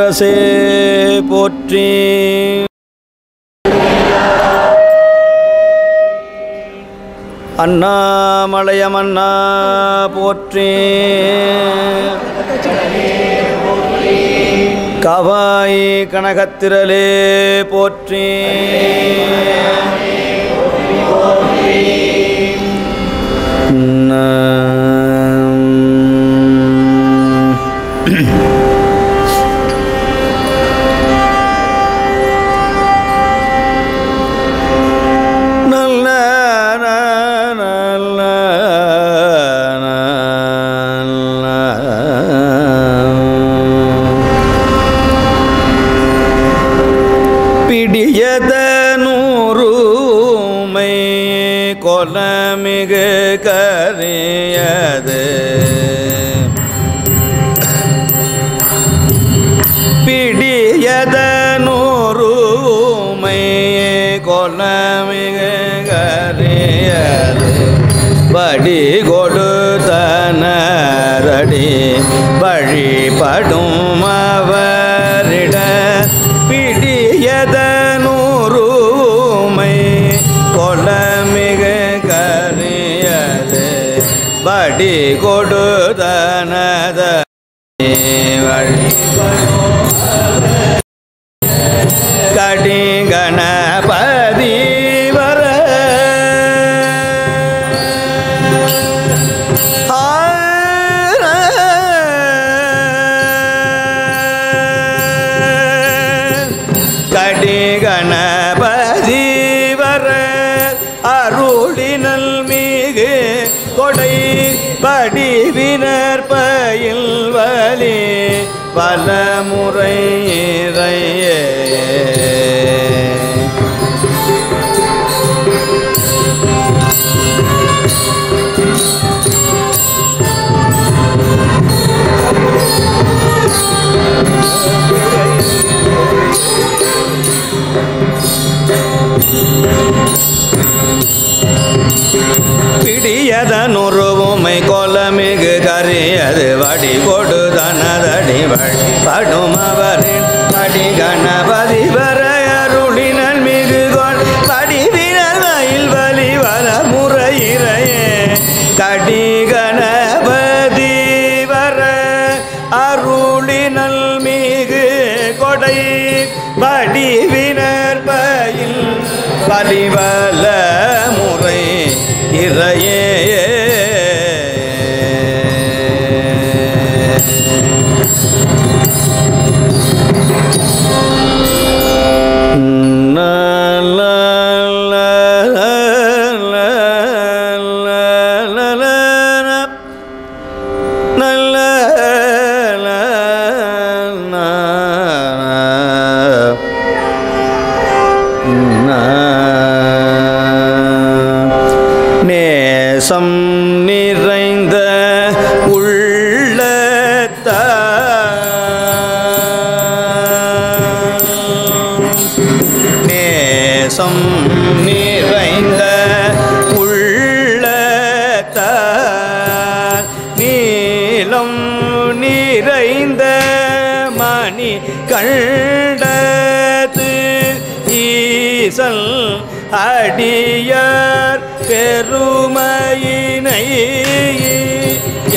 திருத்தொண்டரசே போற்றி. அண்ணாமலையமன்னா போற்றி. காவாய் கனகத்திரளே போற்றி. பிடியதனூருமை கொலமிகு கரியது பிடியதனூருமை கொலமிகு கரியது வடி கொடுத்தனரடி வழிபடும் அவரிட பிடியதனூருமை கொலமிகு கரியது வடி கொடுத்தனத கடி கணபதி வர கடி கணபதி வர அருளினல் மிகு கொடை படிவினர் பயில் வலி பலமுறை இறையே பிடியதனுருவுமை கொலமிகு கரியது வடி கொடுதனதடி வழிபடும் அவரின் கடி கணபதி வர அருளினல் மிகு கொள் படிவினர் மயில் வலி வலமுறை இறையே கடி கணபதி வர அருளினல் மிகு கொடை படிவினர் பயில் வலிவல முறை இறையே நேசம் நிறைந்த உள்ளத்த நேசம் நிறைந்த உள்ளத்த நீலம் நிறைந்த மணி கண்டது ஈசல் அடியார் பெருமையினை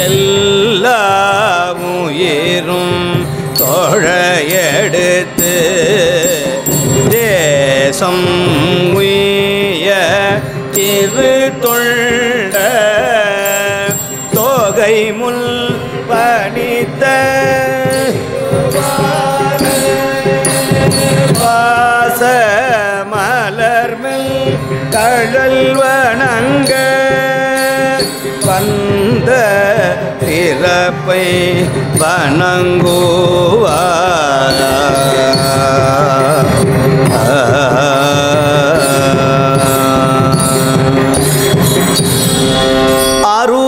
எல்லா உயிரும் தொழையெடுத்து தேசம் உய்ய திரு தொண்ட தொகை முள் பணித்த வாச மலர்மெல் கழல் வணங்க வந்த பிறப்பை வணங்குவார்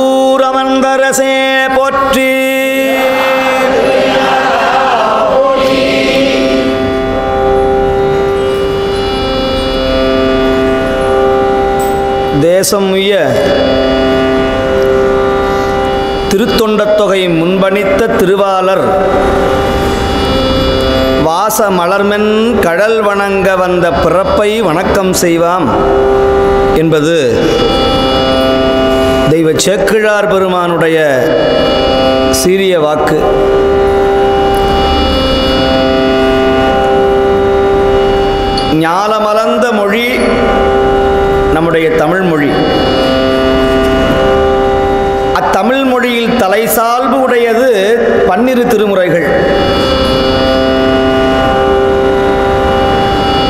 அரூரமந்தரசே போற்றி. தேசம் உய்ய திருத்தொண்டத் தொகை முன்பணித்த திருவாளர் வாச மலர்மென் கடல் வணங்க வந்த பிறப்பை வணக்கம் செய்வாம் என்பது தெய்வ சேக்கிழார் பெருமானுடைய சீரிய வாக்கு. ஞாலமலர்ந்த மொழி நம்முடைய தமிழ் மொழி. அத்தமிழ் மொழியில் தலைசால்பு உடையது 12 திருமுறைகள்.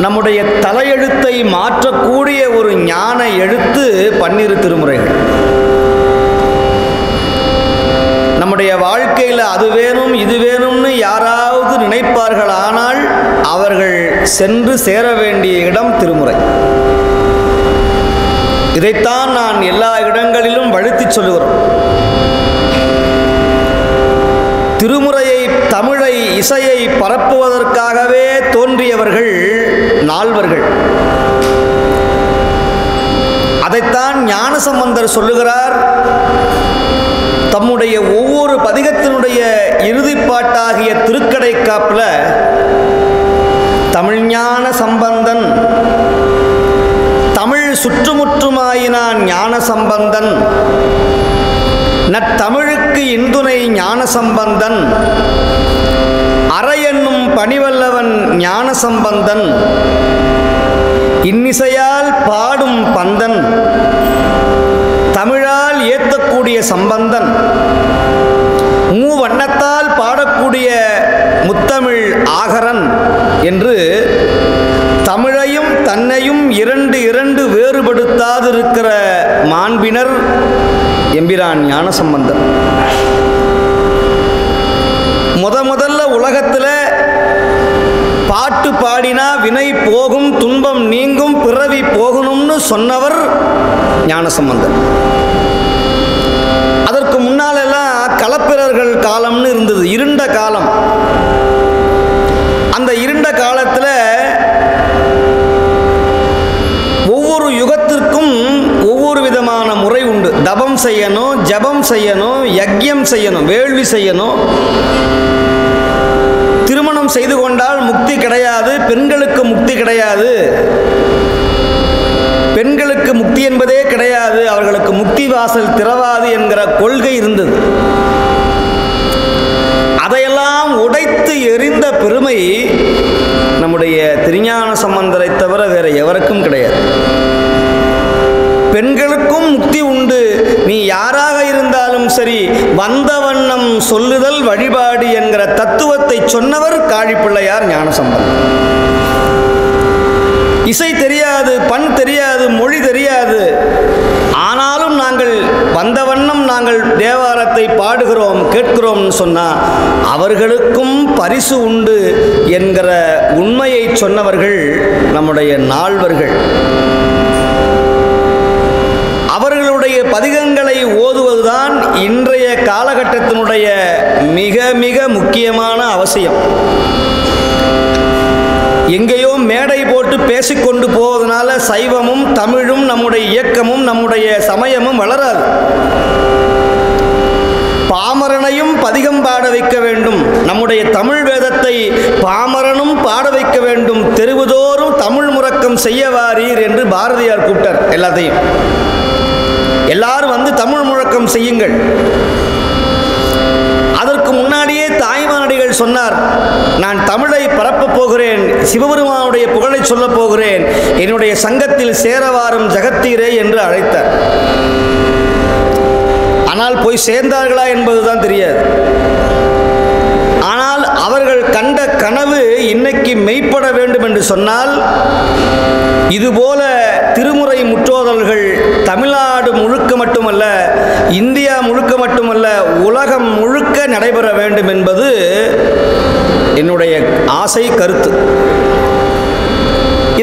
நம்முடைய தலையெழுத்தை மாற்றக்கூடிய ஒரு ஞான எழுத்து 12 திருமுறைகள். நம்முடைய வாழ்க்கையில் அது வேணும் இது வேணும்னு யாராவது நினைப்பார்கள், ஆனால் அவர்கள் சென்று சேர வேண்டிய இடம் திருமுறை. இதைத்தான் நான் எல்லா இடங்களிலும் வழுத்தி சொல்லுகிறோம். திருமுறையை, தமிழை, இசையை பரப்புவதற்காகவே தோன்றியவர்கள் நால்வர்கள். அதைத்தான் ஞானசம்பந்தர் சொல்லுகிறார். தம்முடைய ஒவ்வொரு பதிகத்தினுடைய இறுதிப்பாட்டாகிய திருக்கடைக்காப்புல தமிழ்ஞான சம்பந்தன், தமிழ் சுற்றுமுற்றுமாயினான் ஞான சம்பந்தன், நத்தமிழுக்கு இந்துணை ஞான சம்பந்தன், அறை என்னும் பணிவல்லவன் ஞான சம்பந்தன், இன்னிசையால் பாடும் பந்தன், தமிழால் ஏத்தக்கூடிய சம்பந்தன், மூவண்ணத்தால் பாடக்கூடிய முத்தமிழ் ஆகரன் என்று தமிழையும் தன்னையும் இரண்டு வேறுபடுத்தாதிருக்கிற மாண்பினர் எம்பிரான் ஞானசம்பந்தர். முதல்ல உலகத்தில் பாட்டு பாடினா வினை போகும், துன்பம் நீங்கும், பிறவி போகணும்னு சொன்னவர் ஞானசம்பந்தர். அதற்கு முன்னாலெல்லாம் களப்பிரர்கள் காலம்னு இருந்தது, இருண்ட காலம். அந்த இருண்ட காலத்தில் ஒவ்வொரு யுகத்திற்கும் ஒவ்வொரு விதமான முறை உண்டு. தபம் செய்யணும், ஜபம் செய்யணும், யஜ்யம் செய்யணும், வேள்வி செய்யணும். திருமணம் செய்து கொண்டால் முக்தி கிடையாது, பெண்களுக்கு முக்தி கிடையாது, பெண்களுக்கு முக்தி என்பதே கிடையாது, அவர்களுக்கு முக்தி வாசல் திறவாது என்கிற கொள்கை இருந்தது. அதையெல்லாம் உடைத்து எறிந்த பெருமை நம்முடைய திருஞான சம்பந்தரை தவிர வேற எவருக்கும் கிடையாது. பெண்களுக்கும் முக்தி உண்டு, நீ யாராக இருந்தாலும் சரி, வந்த வண்ணம் சொல்லுதல் வழிபாடு என்கிற தத்துவத்தை சொன்னவர் காழிப்பிள்ளையார் ஞானசம்பந்தர். இசை தெரியாது, பண் தெரியாது, மொழி தெரியாது, ஆனாலும் நாங்கள் வந்த வண்ணம் நாங்கள் தேவாரத்தை பாடுகிறோம், கேட்கிறோம்னு சொன்னால் அவர்களுக்கும் பரிசு உண்டு என்கிற உண்மையை சொன்னவர்கள் நம்முடைய நால்வர்கள். அவர்களுடைய பதிகங்களை ஓதுவதுதான் இன்றைய காலகட்டத்தினுடைய மிக மிக முக்கியமான அவசியம். எங்கேயோ மேடை போட்டு பேசிக்கொண்டு போவதனால சைவமும் தமிழும் நம்முடைய இயக்கமும் நம்முடைய சமயமும் வளராது. பாமரனையும் பதிகம் பாட வைக்க வேண்டும், நம்முடைய தமிழ் வேதத்தை பாமரனும் பாட வைக்க வேண்டும், தெருவுதோறும் தமிழ் முழக்கம் செய்ய வாரீர் என்று பாரதியார் கூப்பிட்டார். எல்லாரும் வந்து தமிழ் முழக்கம் செய்யுங்கள். அதற்கு முன்னாடியே தாய்மானடிகள் சொன்னார், நான் தமிழை பரப்பப் போகிறேன், சிவபெருமானுடைய புகழை சொல்லப் போகிறேன், என்னுடைய சங்கத்தில் சேரவாரும் ஜகத்தீரே என்று அழைத்தார். ஆனால் போய் சேர்ந்தார்களா என்பதுதான் தெரியாது. ஆனால் அவர்கள் கண்ட கனவு இன்னைக்கு மெய்ப்பட வேண்டும் என்று சொன்னால், இதுபோல திருமுறை முற்றோதல்கள் தமிழ்நாடு முழுக்க மட்டுமல்ல, இந்தியா முழுக்க மட்டுமல்ல, உலகம் முழுக்க நடைபெற வேண்டும் என்பது என்னுடைய ஆசை, கருத்து.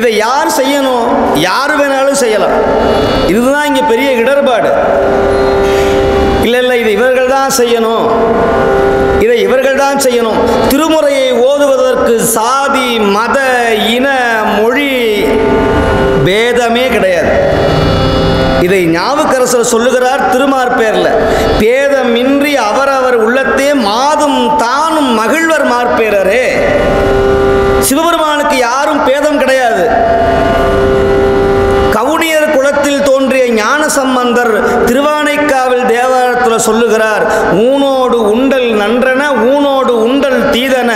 இதை யார் செய்யணும்? யார் வேணாலும் செய்யலாம். இதுதான் இங்கே பெரிய இடர்பாடு. இல்லை, இது இவர்கள் தான் செய்யணும், இதை இவர்கள் தான் செய்யணும். திருமுறையை ஓதுவதற்கு சாதி, மத, இன, மொழி பேதமே கிடையாது. இதை ஞாவுக்கரசர் சொல்லுகிறார் திருமார்பேர்ல, பேதமின்றி அவரவர் உள்ளத்தே மாதும் தானும் மகிழ்வர் மார்பேரரே. சிவபெருமானுக்கு யாரும் பேதம் கிடையாது. கவுனியர் குலத்தில் தோன்றிய ஞான சம்பந்தர் திருவானைக்காவில் தேவாரத்தில் சொல்லுகிறார், ஊனோடு உண்டல் நன்றன ஊனோடு உண்டல் தீதன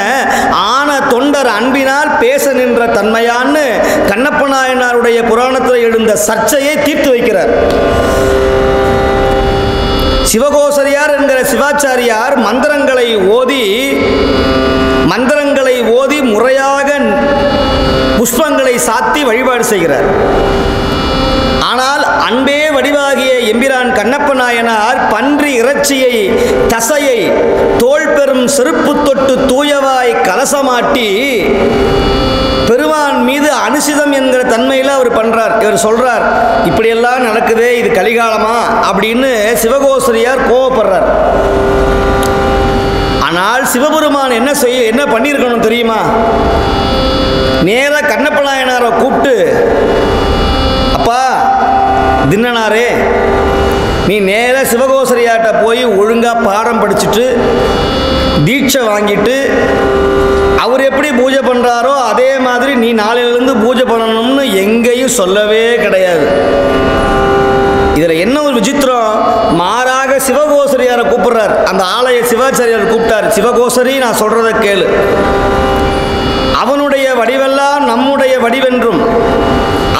ஆன தொண்டர் அன்பினால் பேச நின்ற தன்மையான்னு கண்ணப்ப நாயனாருடைய புராணத்தில் எழுந்த சர்ச்சையை தீர்த்து வைக்கிறார். சிவகோசரியார் என்கிற சிவாச்சாரியார் மந்திரங்களை ஓதி முறையாக புஷ்பங்களை சாத்தி வழிபாடு செய்கிறார். ஆனால் அன்பே வடிவாகிய எம்பிரான் கண்ணப்ப நாயனார் பன்றி இறைச்சியை தசையை தோல் பெறும் செருப்பு தொட்டு தூயவாய் கலசமாட்டி பெருமான் மீது அனுசிதம் என்கிற தன்மையில் அவர் பண்றார். இவர் சொல்றார், இப்படியெல்லாம் நடக்குதே, இது கலிகாலமா அப்படின்னு சிவகோசரியார் கோவப்படுறார். ஆனால் சிவபெருமான் என்ன பண்ணியிருக்கணும் தெரியுமா? நேராக கண்ணப்ப நாயனாரை கூப்பிட்டு, அப்பா தின்னனாரே, நீ நேராக சிவகோசரியாட்ட போய் ஒழுங்காக பாடம் படிச்சுட்டு தீட்சை வாங்கிட்டு அவர் எப்படி பூஜை பண்ணுறாரோ அதே மாதிரி நீ நாளையிலிருந்து பூஜை பண்ணணும்னு எங்கேயும் சொல்லவே கிடையாது. இதில் என்ன ஒரு விசித்திரம், மாறாக சிவகோசரியாரை கூப்பிடுறார். அந்த ஆலய சிவாச்சாரியார் கூப்பிட்டார், சிவகோசரி நான் சொல்றதை கேளு, அவனுடைய வடிவெல்லாம் நம்முடைய வடிவென்றும்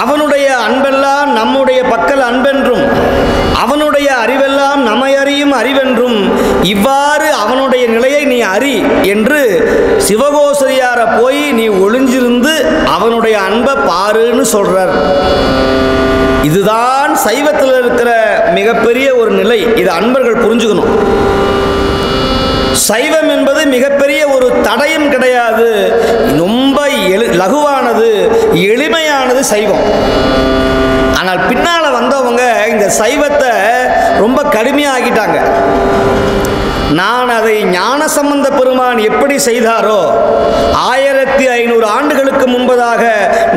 அவனுடைய அன்பெல்லாம் நம்முடைய பக்கல் அன்பென்றும் அவனுடைய அறிவெல்லாம் நம்மை அறியும் அறிவென்றும் இவ்வாறு அவனுடைய நிலையை நீ அறி என்று சிவகோசரியார போய் நீ ஒளிஞ்சிருந்து அவனுடைய அன்பை பாருன்னு சொல்றார். இதுதான் சைவத்தில் இருக்கிற மிகப்பெரிய ஒரு நிலை. இது அன்பர்கள் புரிஞ்சுக்கணும். சைவம் என்பது மிகப்பெரிய ஒரு தடையும் கிடையாது, ரொம்ப லகுவானது, எளிமையானது சைவம். ஆனால் பின்னால வந்தவங்க இந்த சைவத்தை ரொம்ப கடுமையாகிட்டாங்க. நான் அதை ஞானசம்பந்த பெருமான் எப்படி செய்தாரோ, 1500 ஆண்டுகளுக்கு முன்பதாக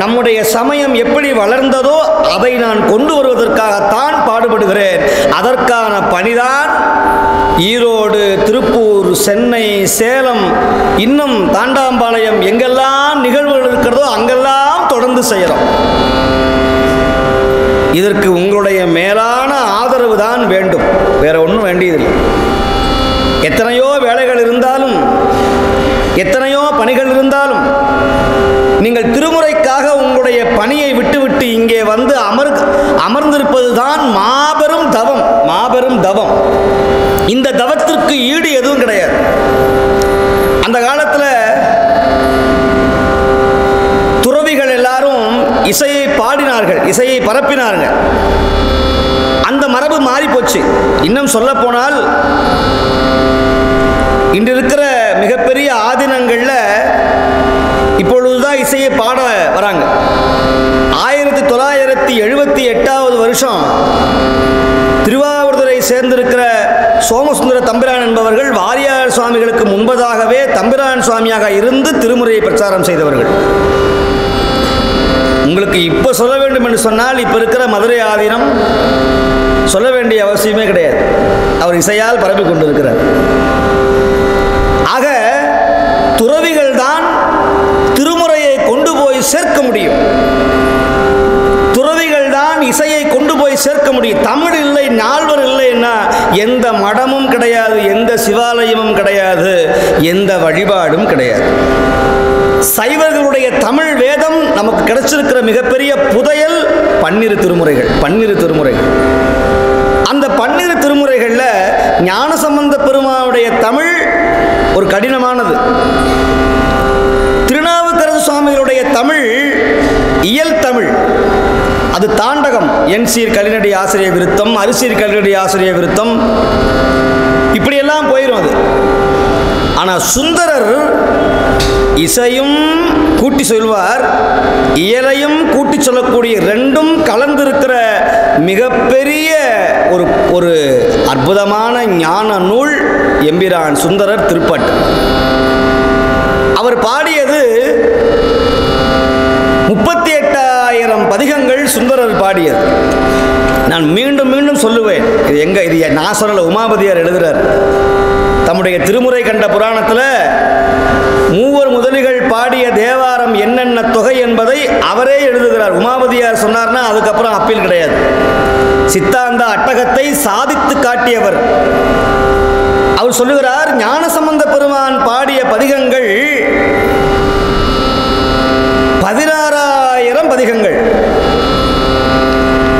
நம்முடைய சமயம் எப்படி வளர்ந்ததோ அதை நான் கொண்டு வருவதற்காகத்தான் பாடுபடுகிறேன். அதற்கான பணிதான் ஈரோடு, திருப்பூர், சென்னை, சேலம், இன்னும் தாண்டாம்பாளையம் எங்கெல்லாம் நிகழ்வுகள் இருக்கிறதோ அங்கெல்லாம் தொடர்ந்து செய்யறோம். இதற்கு உங்களுடைய மேலான ஆதரவு தான் வேண்டும், வேற ஒன்றும் வேண்டியதில்லை. எத்தனையோ வேலைகள் இருந்தாலும், எத்தனையோ பணிகள் இருந்தாலும், நீங்கள் திருமுறைக்காக உங்களுடைய பணியை விட்டுவிட்டு இங்கே வந்து அமர்ந்திருப்பது தான் மாபெரும் தவம், மாபெரும் தவம். இந்த தவத்திற்கு ஈடு எதுவும் கிடையாது. அந்த காலத்தில் துறவிகள் எல்லாரும் இசையை பாடினார்கள், இசையை பரப்பினார்கள். அந்த மரபு மாறி போச்சு. இன்னும் சொல்ல போனால் இன்று இருக்கிற மிகப்பெரிய ஆதீனங்களில் இப்பொழுதுதான் இசையை பாட வராங்க. 1978 வருஷம் திருவாவூர்துறை சேர்ந்திருக்கிற சோமசுந்தர தம்பிரான் என்பவர்கள் வாரியார் சுவாமிகளுக்கு முன்பதாகவே தம்பிரான் சுவாமியாக இருந்து திருமுறையை பிரச்சாரம் செய்தவர்கள். உங்களுக்கு இப்போ சொல்ல வேண்டும் என்று சொன்னால், இப்போ இருக்கிற மதுரை ஆதீனம் சொல்ல வேண்டிய அவசியமே கிடையாது, அவர் இசையால் பரப்பி கொண்டிருக்கிறார். ஆக துறவிகள் தான் திருமுறையை கொண்டு போய் சேர்க்க முடியும், துறவிகள் தான் இசையை கொண்டு போய் சேர்க்க முடியும். தமிழ் இல்லை, நால்வர் இல்லைன்னா எந்த மடமும் கிடையாது, எந்த சிவாலயமும் கிடையாது, எந்த வழிபாடும் கிடையாது. சைவர்களுடைய தமிழ் வேதம் நமக்கு கிடைச்சிருக்கிற மிகப்பெரிய புதையல் 12 திருமுறைகள். 12 திருமுறைகள். அந்த 12 திருமுறைகளில் ஞானசம்பந்த பெருமானுடைய தமிழ் ஒரு கடினமானது. திருநாவுக்கரசு சுவாமிகளுடைய தமிழ் இயல் தமிழ், அது தாண்டகம். என்சீர் கலிநடி ஆசிரிய விருத்தம், அரிசீர் கலிநடி ஆசிரிய விருத்தம், இப்படியெல்லாம் போயிடும் அது. ஆனால் சுந்தரர் இசையும் கூட்டி சொல்வார், இயலையும் கூட்டி சொல்லக்கூடிய ரெண்டும் கலந்திருக்கிற மிகப்பெரிய ஒரு அற்புதமான ஞான நூல் எம்பிரான் சுந்தரர் திருப்பாட்டு. அவர் பாடியது 38,000 பதிகங்கள் சுந்தரர் பாடியது. நான் மீண்டும் மீண்டும் சொல்லுவேன், இது நான் சொல்லல, உமாபதியார் எழுதுறார் தம்முடைய திருமுறை கண்ட புராணத்தில். மூவர் முதலிகள் பாடிய தேவார அதுக்கப்புறம் அப்பீல் கிடையாது. சித்தாந்த அட்டகத்தை சாதித்து காட்டியவர். அவர் சொல்லுகிறார், ஞானசம்பந்த பெருமான் பாடிய பதிகங்கள் 16,000 பதிகங்கள்.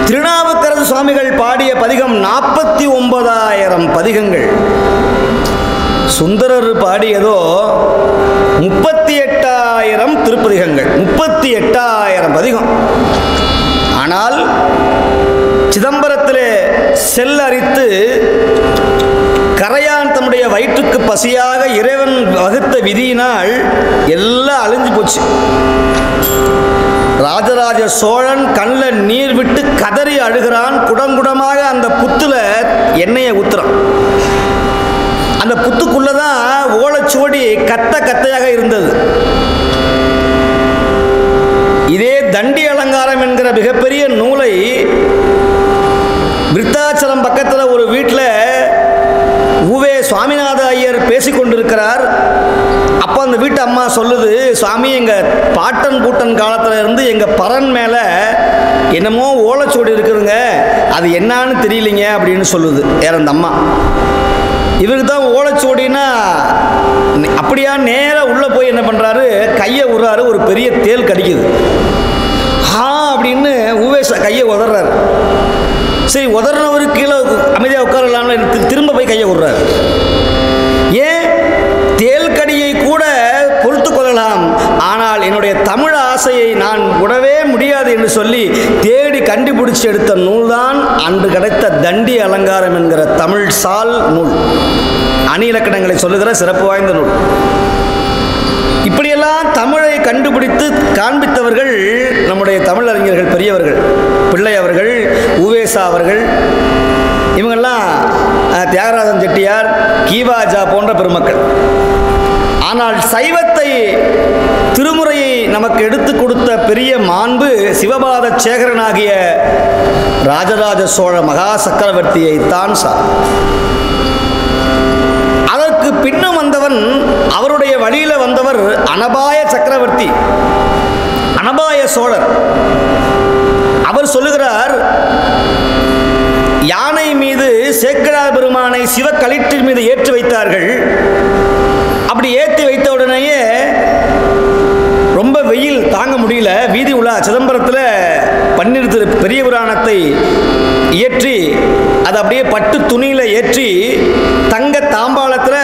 திருநாவுக்கரசு சுவாமிகள் பாடிய பதிகம் 49,000 பதிகங்கள். சுந்தரர் பாடியதோ 38,000 திருப்பதிகங்கள், 38,000 பதிகம். ஆனால் சிதம்பரத்திலே செல்லரித்து கரையான் தம்முடைய வயிற்றுக்கு பசியாக இறைவன் வகுத்த விதியினால் எல்லாம் அழிஞ்சு போச்சு. ராஜராஜ சோழன் கண்ணில் நீர் விட்டு கதறி அழுகிறான். குடங்குடமாக அந்த புத்துல எண்ணெயை ஊத்துறான். அந்த புத்துக்குள்ளதான் ஓலைச்சுவடி கத்த கத்தையாக இருந்தது. இதே தண்டி அலங்காரம் என்கிற மிகப்பெரிய நூலை விருத்தாச்சலம் பக்கத்தில் ஒரு வீட்டில் உவே சுவாமிநாத ஐயர் பேசிக்கொண்டிருக்கிறார். அப்போ அந்த வீட்டு அம்மா சொல்லுது, சுவாமி எங்கள் பாட்டன் பூட்டன் காலத்தில் இருந்து எங்கள் பரன் மேலே என்னமோ ஓலைச்சுவடி இருக்குதுங்க, அது என்னான்னு தெரியலிங்க அப்படின்னு சொல்லுது யார் அந்த அம்மா. இவருக்கு தான் ஓலைச்சுவடினா அப்படியா நேராக உள்ளே போய் என்ன பண்ணுறாரு, கையை விடுறாரு, ஒரு பெரிய தேல் கடிக்குது. அப்படின்னு ஊவேசா கையை உதறாரு. சரி, உதறினவரு கீழே அமைதியாக உட்காரலாம்னு திரும்ப போய் கையை விடுறாரு. ஏன்? தேல் கடியை கூட பொறுத்து கொள்ளலாம், ஆனால் என்னுடைய தமிழ் ஆசையை நான் விடவே முடியாது என்று சொல்லி தேடி கண்டுபிடிச்சு எடுத்த நூல்தான் அன்று கிடைத்த தண்டி அலங்காரம் என்கிற தமிழ் சால் நூல். அணி இலக்கணங்களை சொல்லுகிற சிறப்பு வாய்ந்த நூல். இப்படியெல்லாம் தமிழை கண்டுபிடித்து காண்பித்தவர்கள் நம்முடைய தமிழறிஞர்கள் பெரியவர்கள். பிள்ளை அவர்கள், உவேசா அவர்கள், இவங்கெல்லாம் தியாகராஜன் செட்டியார், கீவாஜா போன்ற பெருமக்கள். ஆனால் சைவத்தை திருமுறையை நமக்கு எடுத்து கொடுத்த பெரிய மாண்பு சிவபாத சேகரனாகிய ராஜராஜ சோழ மகா சக்கரவர்த்தியை தான் சார். அதற்கு பின்னும் வந்தவன், அவருடைய வழியில வந்தவர் அனபாய சக்கரவர்த்தி, அனபாய சோழர். அவர் சொல்லுகிறார், யானை மீது சேக்கிழார் பெருமானை சிவக்களிற்றின் மீது ஏற்றி வைத்தார்கள். அப்படி ஏற்றி வைத்த உடனேயே ரொம்ப வெயில் தாங்க முடியல. வீதி உலா சிதம்பரத்தில் பன்னிரு திரு பெரிய புராணத்தை ஏற்றி அதை அப்படியே பட்டு துணியில் ஏற்றி தங்க தாம்பாளத்தில்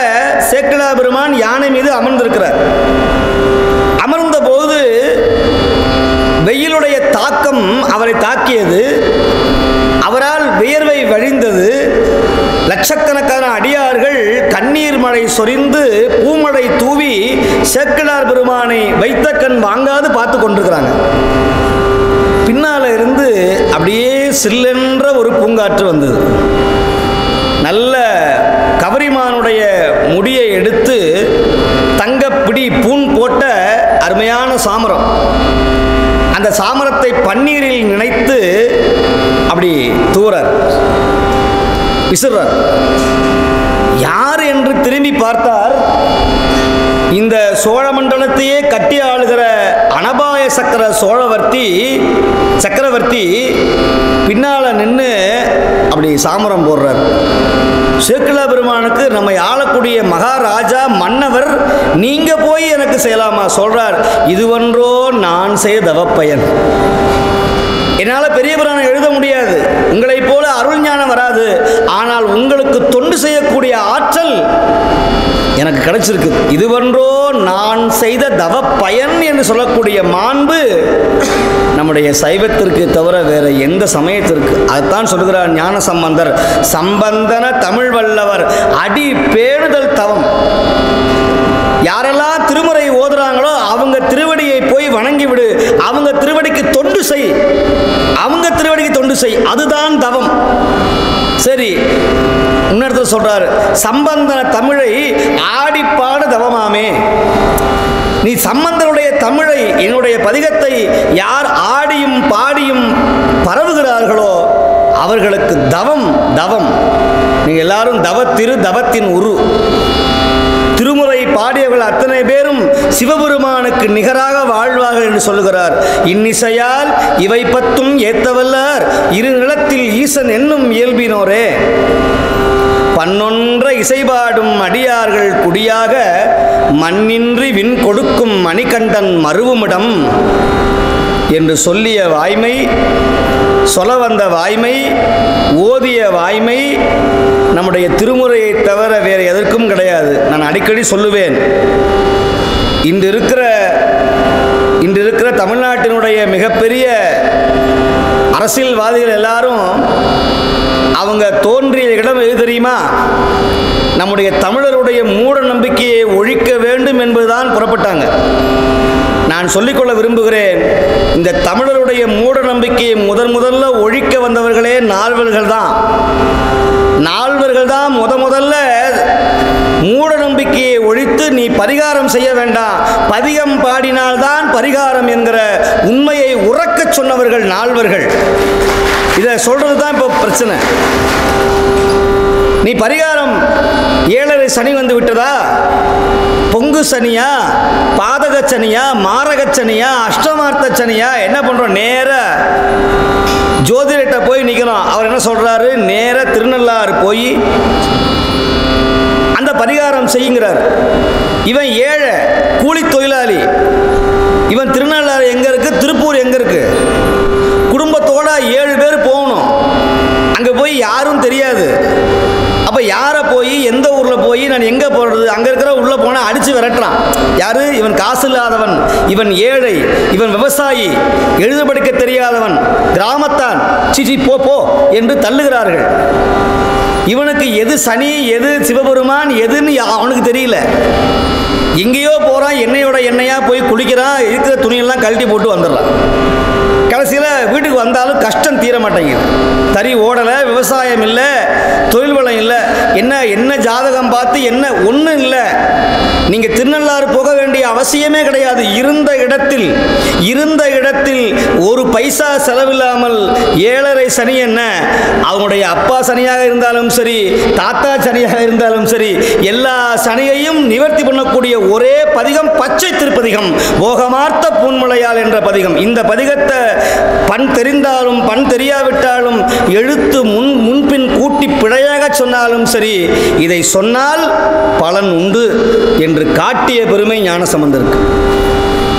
சேக்கிழார் பெருமான் யானை மீது அமர்ந்திருக்கிறார். அமர்ந்த போது வெயிலுடைய தாக்கம் அவரை தாக்கியது. அவரால் வியர்வை வழிந்தது. லட்சக்கணக்கான அடியார்கள் கண்ணீர் மழை சொரிந்து பூமழை தூவி சேக்கிழார் பெருமானை வைத்த கண் வாங்காது பார்த்து கொண்டிருக்கிறாங்க. பின்னால இருந்து அப்படியே சில்லென்ற ஒரு பூங்காற்று வந்தது. நல்ல கவரிமானுடைய முடியை எடுத்து தங்கப்பிடி பூன் போட்ட அருமையான சாமரம். அந்த சாமரத்தை பன்னீரில் நினைத்து அப்படி தூரர் விசிறார். யார் என்று திரும்பி பார்த்தார், இந்த சோழ மண்டலத்தையே கட்டி ஆளுகிற அனபாய சக்கரவர்த்தி பின்னால நின்று அப்படி சாமரம் போடுறார். சேக்கிழார் பெருமானுக்கு நம்மை ஆளக்கூடிய மகாராஜா மன்னவர், நீங்க போய் எனக்கு செய்யலாமா சொல்றார். இதுவன்றோ நான் செய்த தவப்பயன். என்னால் பெரிய புராணம் எழுத முடியாது, உங்களை போல அருள் ஞானம் வராது, ஆனால் உங்களுக்கு தொண்டு செய்யக்கூடிய ஆற்றல் எனக்கு கிடைச்சிருக்கு. இதுவன்றோ நான் செய்த தவ பயன் என்று சொல்லக்கூடிய மாண்பு நம்முடைய சைவத்திற்கு தவிர வேற எந்த சமயத்திற்கு. அதுதான் சொல்லுகிறார் ஞான சம்பந்தர், சம்பந்தன தமிழ் வல்லவர் அடி பேணுதல் தவம். யாரெல்லாம் திருமுறை ஓதுறாங்களோ அவங்க திருவடியை போய் வணங்கி விடு, அவங்க திருவடிக்கு தொண்டு செய், அவங்க திருவடிக்கு தொண்டு செய், அதுதான் தவம். சரி, இன்னொருத்தர் சொல்றாரு, சம்பந்தன தமிழை ஆடிப்பாட தவமாமே. நீ சம்பந்தனுடைய தமிழை, என்னுடைய பதிகத்தை யார் ஆடியும் பாடியும் பரவுகிறார்களோ அவர்களுக்கு தவம் தவம். நீங்க எல்லாரும் தவத்திரு தவத்தின் உரு. திருமுறை பாடியவர்கள் அத்தனை பேரும் சிவபெருமானுக்கு நிகராக வாழ்வார்கள் என்று சொல்லுகிறார். இன்னிசையால் இவை பத்தும் ஏத்தவல்லார் இரு நிலத்தில் ஈசன் என்னும் இயல்பினோரே. பன்னொன்ற இசைபாடும் அடியார்கள் குடியாக மண்ணின்றி விண் கொடுக்கும் மணிகண்டன் மருவுமிடம் என்று சொல்லிய வாய்மை, சொல்ல வந்த வாய்மை, ஓதிய வாய்மை நம்முடைய திருமுறையை தவிர வேறு எதற்கும் கிடையாது. நான் அடிக்கடி சொல்லுவேன், இன்று இருக்கிற தமிழ்நாட்டினுடைய மிகப்பெரிய அரசியல்வாதிகள் எல்லாரும் அவங்க தோன்றிய இடம் எது தெரியுமா? நம்முடைய தமிழருடைய மூட நம்பிக்கையை ஒழிக்க வேண்டும் என்பதுதான் புறப்பட்டாங்க. நான் சொல்லிக்கொள்ள விரும்புகிறேன், இந்த தமிழருடைய மூட நம்பிக்கையை முதல்ல ஒழிக்க வந்தவர்களே நால்வர்கள் தான். முதல்ல மூட நம்பிக்கையை ஒழித்து நீ பரிகாரம் செய்ய வேண்டாம், பதிகம் பாடினால்தான் பரிகாரம் என்கிற உண்மையை உறக்கச் சொன்னவர்கள் நால்வர்கள். இதை சொல்றது தான் இப்போ பிரச்சனை. நீ பரிகாரம், 7.5 சனி வந்து விட்டதா, பொங்கு சனியா, பாதக சனியா, மாரக சனியா, அஷ்டமார்த்த சனியா, என்ன பண்றோம்? நேர ஜோதிடர்கிட்ட போய் நிற்கிறோம். அவர் என்ன சொல்றாரு? நேர திருநள்ளாறு போய் அந்த பரிகாரம் செய்யுங்கிறார். இவன் ஏழை கூலி தொழிலாளி. இவன் திருநள்ளாறு எங்க இருக்கு, திருப்பூர் எங்க இருக்கு, குடும்பத்தோட 7 பேர் போகணும். அங்கே போய் யாரும் தெரியாது. அப்போ யாரை போய் எந்த ஊரில் போய் நான் எங்கே போடுறது? அங்கே இருக்கிற உள்ளே போனால் அடித்து விரட்டுறான். யாரு இவன்? காசு இல்லாதவன், இவன் ஏழை, இவன் விவசாயி, எழுத படிக்க தெரியாதவன், கிராமத்தான், சிச்சி போ போ என்று தள்ளுகிறார்கள். இவனுக்கு எது சனி, எது சிவபெருமான், எதுன்னு அவனுக்கு தெரியல. எங்கேயோ போகிறான், எண்ணெயோட எண்ணெயாக போய் குளிக்கிறான், இருக்கிற துணியெல்லாம் கழட்டி போட்டு வந்துடுறான். கடைசியில் வீட்டுக்கு வந்தாலும் கஷ்டம் தீர மாட்டேங்குது. தறி ஓடலை, விவசாயம் இல்லை, தொழில் வளம் இல்லை. என்ன ஜாதகம் பார்த்து என்ன ஒன்றும் இல்லை. நீங்கள் திருநள்ளாறு போக வேண்டிய அவசியமே கிடையாது. இருந்த இடத்தில் ஒரு பைசா செலவில்லாமல் 7.5 சனி என்ன, அவனுடைய அப்பா சனியாக இருந்தாலும் சரி, தாத்தா சனியாக இருந்தாலும் சரி, எல்லா சனியையும் நிவர்த்தி பண்ணக்கூடிய ஒரே பதிகம் பச்சை திருப்பதிகம், போகமார்த்த பூன்மலையால் என்ற பதிகம். இந்த பதிகத்தை பண் தெரிந்தாலும் பண் தெரியாவிட்டாலும் எழுத்து முன்பின் கூட்டி பிழையாக சொன்னாலும் சரி, இதை சொன்னால் பலன் உண்டு என்று காட்டிய பெருமை ஞானசம்பந்தருக்கு.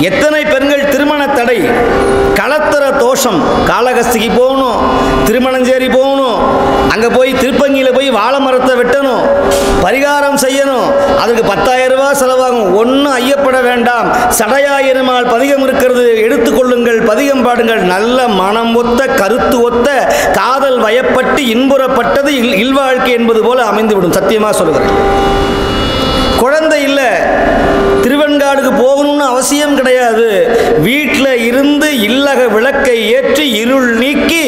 எத்தனை பெண்கள் திருமண தடை, களத்திர தோஷம், காளகஸ்திக்கு போகணும், திருமணஞ்சேரி போகணும், அங்கே போய் திருப்பங்கியில் போய் வாழை மரத்தை வெட்டணும், பரிகாரம் செய்யணும், அதுக்கு 10,000 ரூபாய் செலவாகும். ஒன்றும் ஐயப்பட வேண்டாம். சடையாயிரமால் பதிகம் இருக்கிறது, எடுத்துக்கொள்ளுங்கள், பதிகம் பாடுங்கள். நல்ல மனம் ஒத்த, கருத்து ஒத்த, காதல் வயப்பட்டு இன்புறப்பட்டது இல்வாழ்க்கை என்பது போல அமைந்துவிடும். சத்தியமாக சொல்லுகிறேன். குழந்தை இல்லை, திருவெண்காடுக்கு போகணும்னு அவசியம் கிடையாது. வீட்டில் இருந்து இல்லக விளக்கை ஏற்றி இருள் நீக்கி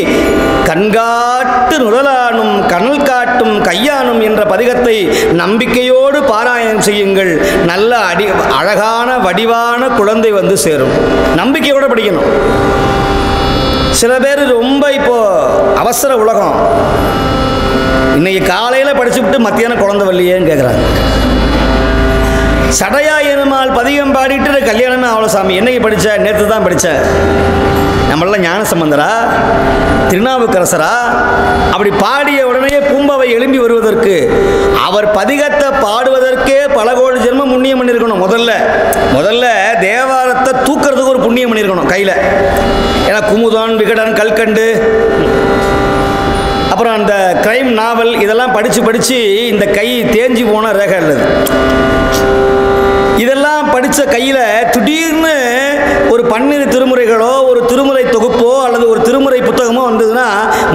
கண்காட்டு நுழலானும் கனல் காட்டும் கையானும் என்ற பதிகத்தை நம்பிக்கையோடு பாராயணம் செய்யுங்கள். நல்ல அழகான வடிவான குழந்தை வந்து சேரும். நம்பிக்கையோடு படிக்கணும். சில பேர் ரொம்ப இப்போ அவசர உலகம், இன்னைக்கு காலையில் படிச்சுவிட்டு மத்தியானம் குழந்தை வரலையேன்னு கேட்குறாங்க. சடையாயிரமால் பதிகம் பாடிட்டு கல்யாணமே அவ்வளோ சாமி. என்னைக்கு படித்த? நேற்று தான் படித்தேன். நம்மளாம் ஞானசம்பந்தரா, திருநாவுக்கரசரா? அப்படி பாடிய உடனே பூம்பாவை எழும்பி வருவதற்கு, அவர் பதிகத்தை பாடுவதற்கே பல கோடி ஜென்மம் புண்ணியம் பண்ணியிருக்கணும். முதல்ல தேவாரத்தை தூக்கிறதுக்கு ஒரு புண்ணியம் பண்ணியிருக்கணும் கையில். ஏன்னா குமுதன், விகடன், கல்கண்டு, அப்புறம் அந்த கிரைம் நாவல் இதெல்லாம் படித்து இந்த கை தேஞ்சி போன ரேகை இல்லது. இதெல்லாம் படித்த கையில் திடீர்னு ஒரு 12 திருமுறைகளோ, ஒரு திருமுறை தொகுப்போ அல்லது ஒரு திருமுறை புத்தகமோ வந்ததுன்னா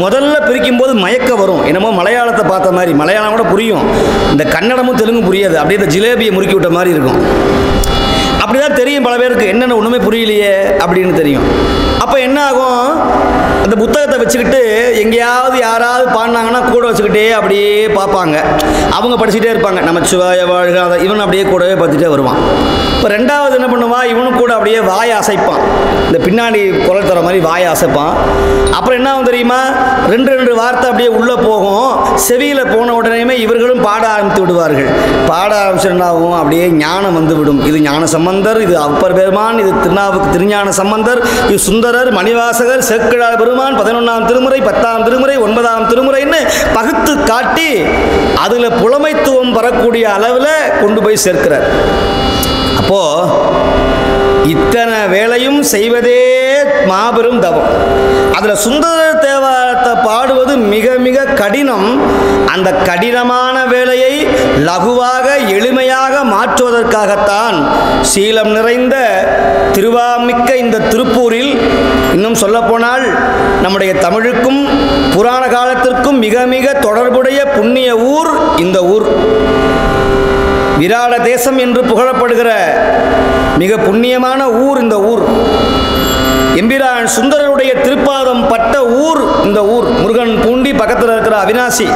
முதல்ல பிரிக்கும்போது மயக்க வரும். என்னமோ மலையாளத்தை பார்த்த மாதிரி. மலையாளம் கூட புரியும், இந்த கன்னடமும் தெலுங்கும் புரியாது. அப்படியே இந்த ஜிலேபியை முறுக்கி விட்ட மாதிரி இருக்கும். அப்படிதான் தெரியும் பல பேருக்கு, என்னென்ன ஒன்றுமே புரியலையே அப்படின்னு தெரியும். அப்போ என்ன ஆகும், அந்த புத்தகத்தை வச்சுக்கிட்டு எங்கேயாவது யாராவது பாடினாங்கன்னா கூட வச்சுக்கிட்டே அப்படியே பார்ப்பாங்க. அவங்க படிச்சுட்டே இருப்பாங்க, நம்ம சிவாய வாழ்க, அதை இவன் அப்படியே கூடவே பார்த்துட்டே வருவான். இப்போ ரெண்டாவது என்ன பண்ணுவான், இவனும் கூட அப்படியே வாயை அசைப்பான், இந்த பின்னாடி குரல் தர மாதிரி வாயை அசைப்பான். அப்புறம் என்ன ஆகும் தெரியுமா, ரெண்டு வார்த்தை அப்படியே உள்ளே போகும். செவியில் போன உடனேயுமே இவர்களும் பாட ஆரம்பித்து விடுவார்கள். பாட ஆரம்பிச்சிருந்தாவும் அப்படியே ஞானம் வந்து விடும். இது ஞான சம்பந்தர், இது அப்பர் பெருமான், இது திருஞான சம்பந்தர், இது சுந்தரர், மணிவாசகர், சேக்கிழார் பெருமான், 11ஆம் திருமுறை, 10ஆம் திருமுறை, 9ஆம் திருமுறைன்னு பகுத்து காட்டி அதில் புலமைத்துவம் பெறக்கூடிய அளவில் கொண்டு போய் சேர்க்கிறார். அப்போ இத்தனை வேலையும் செய்வதே மாபெரும் தவம். அதில் சுந்தர தேவாரத்தை பாடுவது மிக மிக கடினம். அந்த கடினமான வேலையை லகுவாக எளிமையாக மாற்றுவதற்காகத்தான் சீலம் நிறைந்த திருவாமிக்க இந்த திருப்பூரில், இன்னும் சொல்லப்போனால் நம்முடைய தமிழுக்கும் புராண காலத்திற்கும் மிக மிக தொடர்புடைய புண்ணிய ஊர் இந்த ஊர். விராட தேசம் என்று புகழப்படுகிற மிக புண்ணியமான ஊர் இந்த ஊர். எம்பிரான் சுந்தரருடைய திருப்பாதம் பட்ட ஊர் இந்த ஊர். முருகன் பூண்டி பக்கத்தில் இருக்கிற அவினாசி.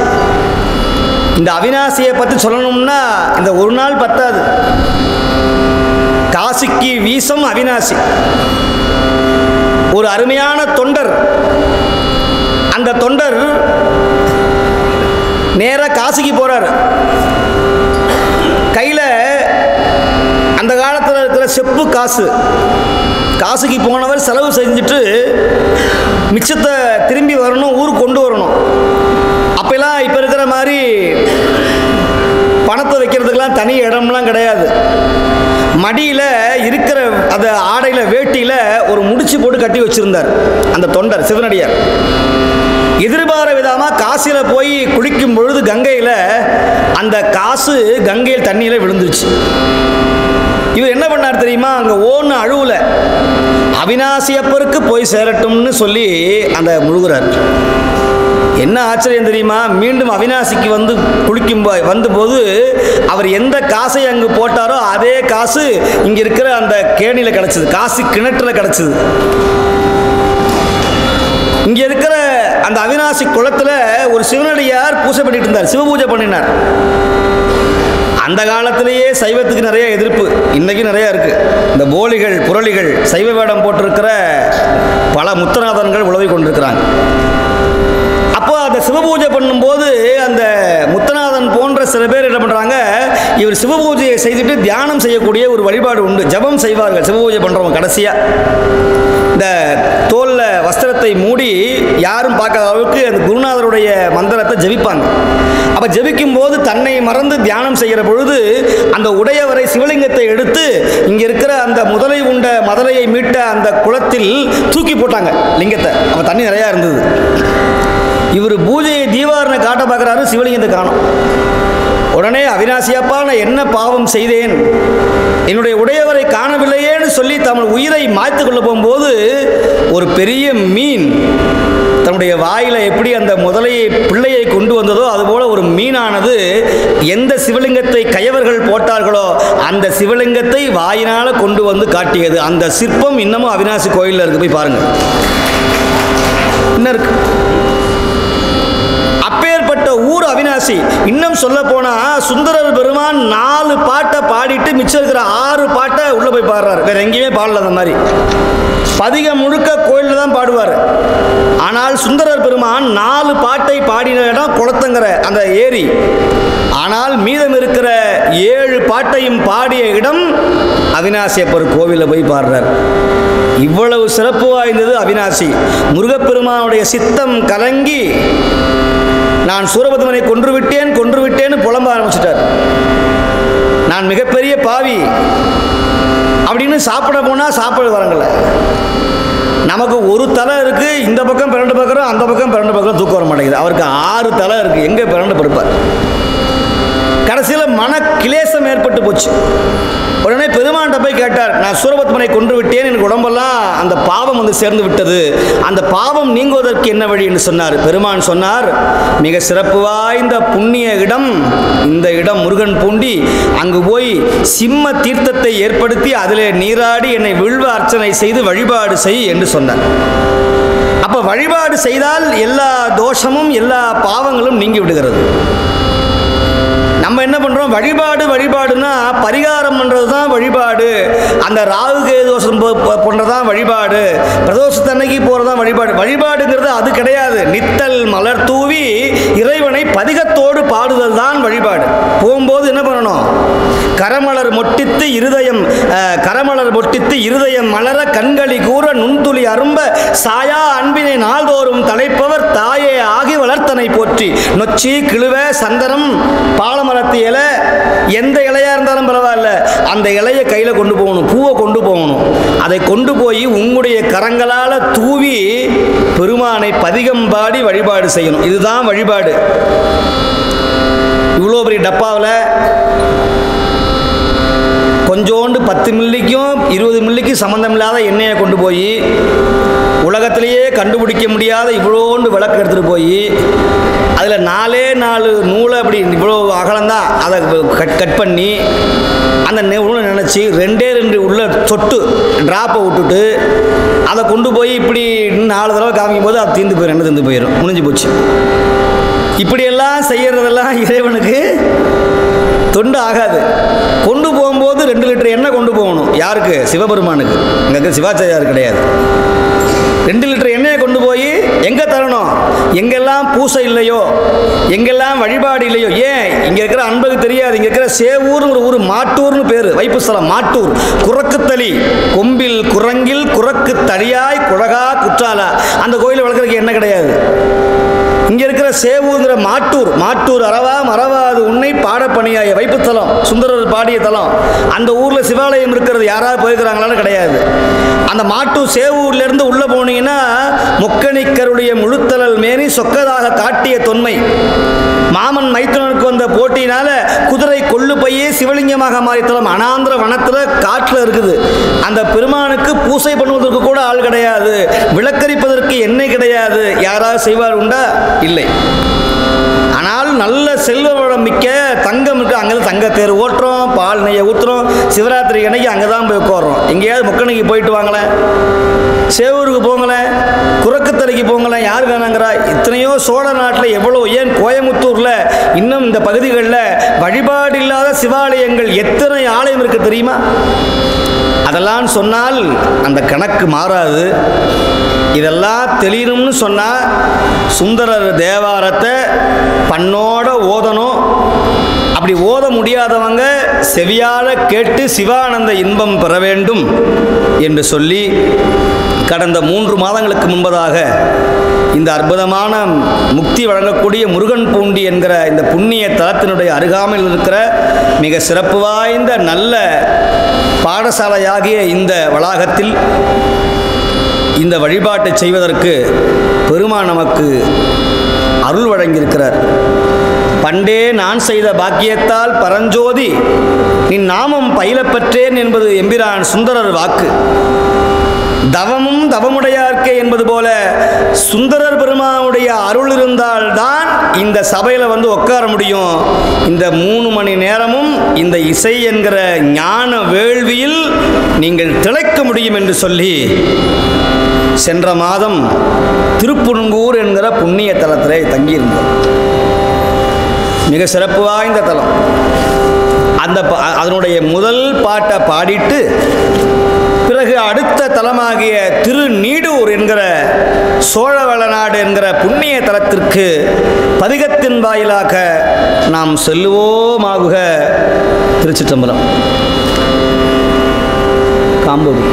இந்த அவினாசியை பற்றி சொல்லணும்னா இந்த ஒரு நாள் பத்தாது. காசிக்கு வீசம் அவினாசி. ஒரு அருமையான தொண்டர். அந்த தொண்டர் நேராக காசிக்கு போறார். கையில் அந்த காலத்தில் இருக்கிற செப்பு காசு. காசுக்கு போனவர் செலவு செஞ்சுட்டு மிச்சத்தை திரும்பி வரணும், ஊருக்கு கொண்டு வரணும். அப்பெல்லாம் இப்போ இருக்கிற மாதிரி பணத்தை வைக்கிறதுக்கெல்லாம் தனி இடம்லாம் கிடையாது. மடியில் இருக்கிற அந்த ஆடையில் வேட்டியில் ஒரு முடிச்சு போட்டு கட்டி வச்சிருந்தார் அந்த தொண்டர் சிவனடியார். எதிர்பார விதமாக காசியில் போய் குளிக்கும் பொழுது கங்கையில் அந்த காசு கங்கையில் தண்ணியில் விழுந்துருச்சு. இவர் என்ன பண்ணார் தெரியுமா, அங்கே ஓன்னு அழுவல, அவினாசியப்பருக்கு போய் சேரட்டும்னு சொல்லி அந்த முழுகிறார். என்ன ஆச்சரியம் தெரியுமா, மீண்டும் அவினாசிக்கு வந்து குளிக்கும் வந்தபோது அவர் எந்த காசை அங்கு போட்டாரோ அதே காசு இங்கே இருக்கிற அந்த கேணியில் கிடச்சிது, காசு கிணற்றில் கிடச்சிது. இங்கே இருக்கிற அந்த அவினாசி குளத்தில் ஒரு சிவனடியார் பூஜை பண்ணிட்டு இருந்தார், சிவ பூஜை பண்ணினார். அந்த காலத்திலேயே சைவத்துக்கு நிறைய எதிர்ப்பு, இன்னைக்கு நிறைய இருக்கு. இந்த போலிகள் புரளிகள் சைவ வேடம் போட்டிருக்கிற பல முத்தநாதன்கள் உழவி கொண்டிருக்கிறாங்க. அப்போ அந்த சிவபூஜை பண்ணும்போது அந்த முத்தநாதன் போன்ற சில பேர் என்ன பண்ணுறாங்க, இவர் சிவபூஜையை செய்துட்டு தியானம் செய்யக்கூடிய ஒரு வழிபாடு உண்டு. ஜபம் செய்வார்கள் சிவபூஜை பண்ணுறவங்க. கடைசியாக இந்த தோலில் வஸ்திரத்தை மூடி யாரும் பார்க்காத அளவுக்கு அந்த குருநாதருடைய மந்திரத்தை ஜபிப்பாங்க. அப்போ ஜபிக்கும் போது தன்னை மறந்து தியானம் செய்கிற பொழுது அந்த உடையவரை சிவலிங்கத்தை எடுத்து இங்கே இருக்கிற அந்த முதலை உண்ட மதலையை மீட்ட அந்த குளத்தில் தூக்கி போட்டாங்க லிங்கத்தை. அப்போ தண்ணி நிறையா இருந்தது. இவர் பூஜையை தீவாரனை காட்ட பார்க்குறாரு, சிவலிங்கத்தை காணும். உடனே அவினாசியப்பா, நான் என்ன பாவம் செய்தேன், என்னுடைய உடையவரை காணவில்லையேன்னு சொல்லி தன் உயிரை மாய்த்து கொள்ள போகும்போது ஒரு பெரிய மீன் தன்னுடைய வாயில எப்படி அந்த முதலையை பிள்ளையை கொண்டு வந்ததோ அதுபோல ஒரு மீனானது எந்த சிவலிங்கத்தை கயவர்கள் போட்டார்களோ அந்த சிவலிங்கத்தை வாயினால கொண்டு வந்து காட்டியது. அந்த சிற்பம் இன்னமும் அவினாசி கோயிலில் இருக்கு, போய் பாருங்க. என்ன இருக்கு, அப்பேற்பட்ட ஊர் அவினாசி. இன்னும் சொல்ல போனா சுந்தரர் பெருமான் 4 பாட்டை பாடிட்டு மிச்சம் இருக்கிற 6 பாட்டை உள்ள போய் பாடுறாரு. வேற எங்கேயுமே பாடல. அந்த மாதிரி பதிகம் முழுக்க கோயிலில் தான் பாடுவார். ஆனால் சுந்தரர் பெருமான் 4 பாட்டை பாடின இடம் குளத்தங்கரை அந்த ஏரி. ஆனால் மீதம் இருக்கிற 7 பாட்டையும் பாடிய இடம் அவினாசியப்பர் கோவிலில் போய் பாடுறார். இவ்வளவு சிறப்பு வாய்ந்தது அவினாசி. முருகப்பெருமானுடைய சித்தம் கலங்கி நான் சூரபத்மனை கொன்று விட்டேன்னு புலம்ப ஆரம்பிச்சிட்டார். நான் மிகப்பெரிய பாவி அப்படின்னு சாப்பிட போனால் சாப்பிட வரங்கல. நமக்கு ஒரு தலை இருக்கு, இந்த பக்கம் பிறண்டு பார்க்குறோம், அந்த பக்கம் பிறண்டு பார்க்குறோம், தூக்கம் வர மாட்டேங்குது. அவருக்கு 6 தலை இருக்கு, எங்கே பிறண்டு படுப்பார். கடைசியில் மன கிளேசம் ஏற்பட்டு போச்சு. உடனே பெருமான்கிட்ட போய் கேட்டார், நான் சூரபத்மனை கொன்று விட்டேன், எனக்கு உடம்பெல்லாம் அந்த பாவம் வந்து சேர்ந்து விட்டது, அந்த பாவம் நீங்குவதற்கு என்ன வழி என்று சொன்னார். பெருமான் சொன்னார், மிக சிறப்பு வாய்ந்த புண்ணிய இடம் இந்த இடம், முருகன் பூண்டி, அங்கு போய் சிம்ம தீர்த்தத்தை ஏற்படுத்தி அதிலே நீராடி என்னை வில்வ அர்ச்சனை செய்து வழிபாடு செய் என்று சொன்னார். அப்ப வழிபாடு செய்தால் எல்லா தோஷமும் எல்லா பாவங்களும் நீங்கி விடுகிறது. நம்ம என்ன பண்ணுறோம், வழிபாடுனா பரிகாரம் பண்ணுறது தான் வழிபாடு, அந்த ராகு கேது தோஷம் பண்ணுறது தான் வழிபாடு, பிரதோஷத்தன்னைக்கு போகிறது தான் வழிபாடு. வழிபாடுங்கிறது அது கிடையாது. நித்தல் மலர் தூவி இறைவனை பதிகத்தோடு பாடுதல் தான் வழிபாடு. போகும்போது என்ன பண்ணணும், கரமலர் மொட்டித்து இருதயம் மலர கண்களி கூற நுண்துளி அரும்ப சாயா அன்பினை நாள்தோறும் தலைப்பவர் தாயே ஆகி வளர்த்தனை போற்றி. நொச்சி கிழுவ சந்தனம் பாலமரத்து இலை, எந்த இலையா இருந்தாலும் பரவாயில்ல, அந்த இலையை கையில கொண்டு போகணும், பூவை கொண்டு போகணும். அதை கொண்டு போய் உங்களுடைய கரங்களால தூவி பெருமானை பதிகம் பாடி வழிபாடு செய்யணும். இதுதான் வழிபாடு. இவ்வளோ பெரிய டப்பாவில் கொஞ்சோண்டு 10 மில்லிக்கும் 20 மில்லிக்கும் சம்மந்தம் இல்லாத எண்ணெயை கொண்டு போய், உலகத்திலேயே கண்டுபிடிக்க முடியாத இவ்வளோண்டு விளக்கு எடுத்துகிட்டு போய், அதில் 4 நூலை அப்படி இவ்வளோ அகலந்தான், அதை கட் பண்ணி அந்த நூலை நினச்சி 2 உள்ள சொட்டு ட்ராப்பை விட்டுட்டு அதை கொண்டு போய் இப்படி 4 தடவை காமிக்கும் போது அது தீர்ந்து போயிடும், தீர்ந்து போயிடும், முடிஞ்சு போச்சு. இப்படியெல்லாம் செய்யறதெல்லாம் இறைவனுக்கு தொண்டு ஆகாது. கொண்டு போகும்போது 2 லிட்டர் எண்ணெய் கொண்டு போகணும். யாருக்கு? சிவபெருமானுக்கு. இங்கே சிவாச்சாரியார் கிடையாது. 2 லிட்டர் எண்ணெயை கொண்டு போய் எங்கே தரணும்? எங்கெல்லாம் பூசை இல்லையோ, எங்கெல்லாம் வழிபாடு இல்லையோ. ஏன் இங்கே இருக்கிற அன்புக்கு தெரியாது. இங்கே இருக்கிற சேவூர்னு ஒரு ஊர், மாட்டூர்னு பேர், வைப்புஸ்தலம் மாட்டூர். குரக்குத்தளி கொம்பில் குரங்கில் குரக்கு தளியாய் குழகா குற்றாலா. அந்த கோயிலை வளர்க்குறதுக்கு என்ன கிடையாது. இங்கே இருக்கிற சேவூங்கிற மாட்டூர் அரவா மறவாது உன்னை பாடப்பணியாய வைப்புத்தலம், சுந்தரர் பாடிய தலம். அந்த ஊரில் சிவாலயம் இருக்கிறது, யாராவது போயிருக்கிறாங்களான்னு கிடையாது. அந்த மாட்டூர் சேவூர்லேருந்து உள்ளே போனீங்கன்னா மொக்கணிக்கருடைய முழுத்தலல் மேனி சொக்கதாக காட்டிய தொன்மை. மாமன் மைத்துனனுக்கு வந்த போட்டியினால குதிரை கொள்ளு பையே சிவலிங்கமாக மாறித்தலம் அனாந்திர வனத்தில் காட்டில் இருக்குது. அந்த பெருமானுக்கு பூசை பண்ணுவதற்கு கூட ஆள் கிடையாது, விளக்கரிப்பதற்கு எண்ணெய் கிடையாது. யாராவது செய்வார் உண்டா? இல்லை. ஆனால் நல்ல செல்வ வளம் மிக்க தங்கம் இருக்கு, அங்கே தங்க தேர் ஓட்டுறோம், பால் நெய்யை ஊற்றுறோம், சிவராத்திரி அன்னைக்கு அங்கே தான் போய் உட்காடுறோம். எங்கேயாவது முக்கணிக்கு போயிட்டு வாங்களேன், சேவூருக்கு போங்களேன், குரக்குத்தலைக்கு போங்களேன், யார் வேணாங்கிறா? இத்தனையோ சோழ நாட்டில் எவ்வளோ, ஏன் கோயமுத்தூரில் இன்னும் இந்த பகுதிகளில் வழிபாடு இல்லாத சிவாலயங்கள் எத்தனை ஆலயம் இருக்கு தெரியுமா? அதெல்லாம் சொன்னால் அந்த கணக்கு மாறாது. இதெல்லாம் தெளியணும்னு சொன்னால் சுந்தரர் தேவாரத்தை பண்ணோட ஓதணும். அப்படி ஓத முடியாதவங்க செவியால கேட்டு சிவானந்த இன்பம் பெற வேண்டும் என்று சொல்லி, கடந்த 3 மாதங்களுக்கு முன்பதாக இந்த அற்புதமான முக்தி வழங்கக்கூடிய முருகன் பூண்டி என்கிற இந்த புண்ணிய தலத்தினுடைய அருகாமையில் இருக்கிற மிக சிறப்பு வாய்ந்த நல்ல பாடசாலையாகிய இந்த வளாகத்தில் இந்த வழிபாட்டை செய்வதற்கு பெருமான் நமக்கு அருள் வழங்கியிருக்கிறார். பண்டே நான் செய்த பாக்கியத்தால் பரஞ்சோதி நின் நாமம் பயிலப்பற்றேன் என்பது எம்பிரான் சுந்தரர் வாக்கு. தவமும் தவமுடையார்க்கே என்பது போல சுந்தரர் பெருமானுடைய அருள் இருந்தால்தான் இந்த சபையில் வந்து உட்கார முடியும். இந்த 3 மணி நேரமும் இந்த இசை என்கிற ஞான வேள்வியில் நீங்கள் திளைக்க முடியும் என்று சொல்லி, சென்ற மாதம் திருப்புன்கூர் என்கிற புண்ணிய தலத்திலே தங்கியிருந்தோம். மிக சிறப்பு வாய்ந்த தலம். அதனுடைய முதல் பாட்டை பாடிட்டு பிறகு அடுத்த தலமாகிய திருநீடூர் என்கிற சோழவளநாடு என்கிற புண்ணிய தலத்திற்கு பதிகத்தின் வாயிலாக நாம் செல்லுவோமாகுக. திருச்சிற்றம்பலம். காம்போதி.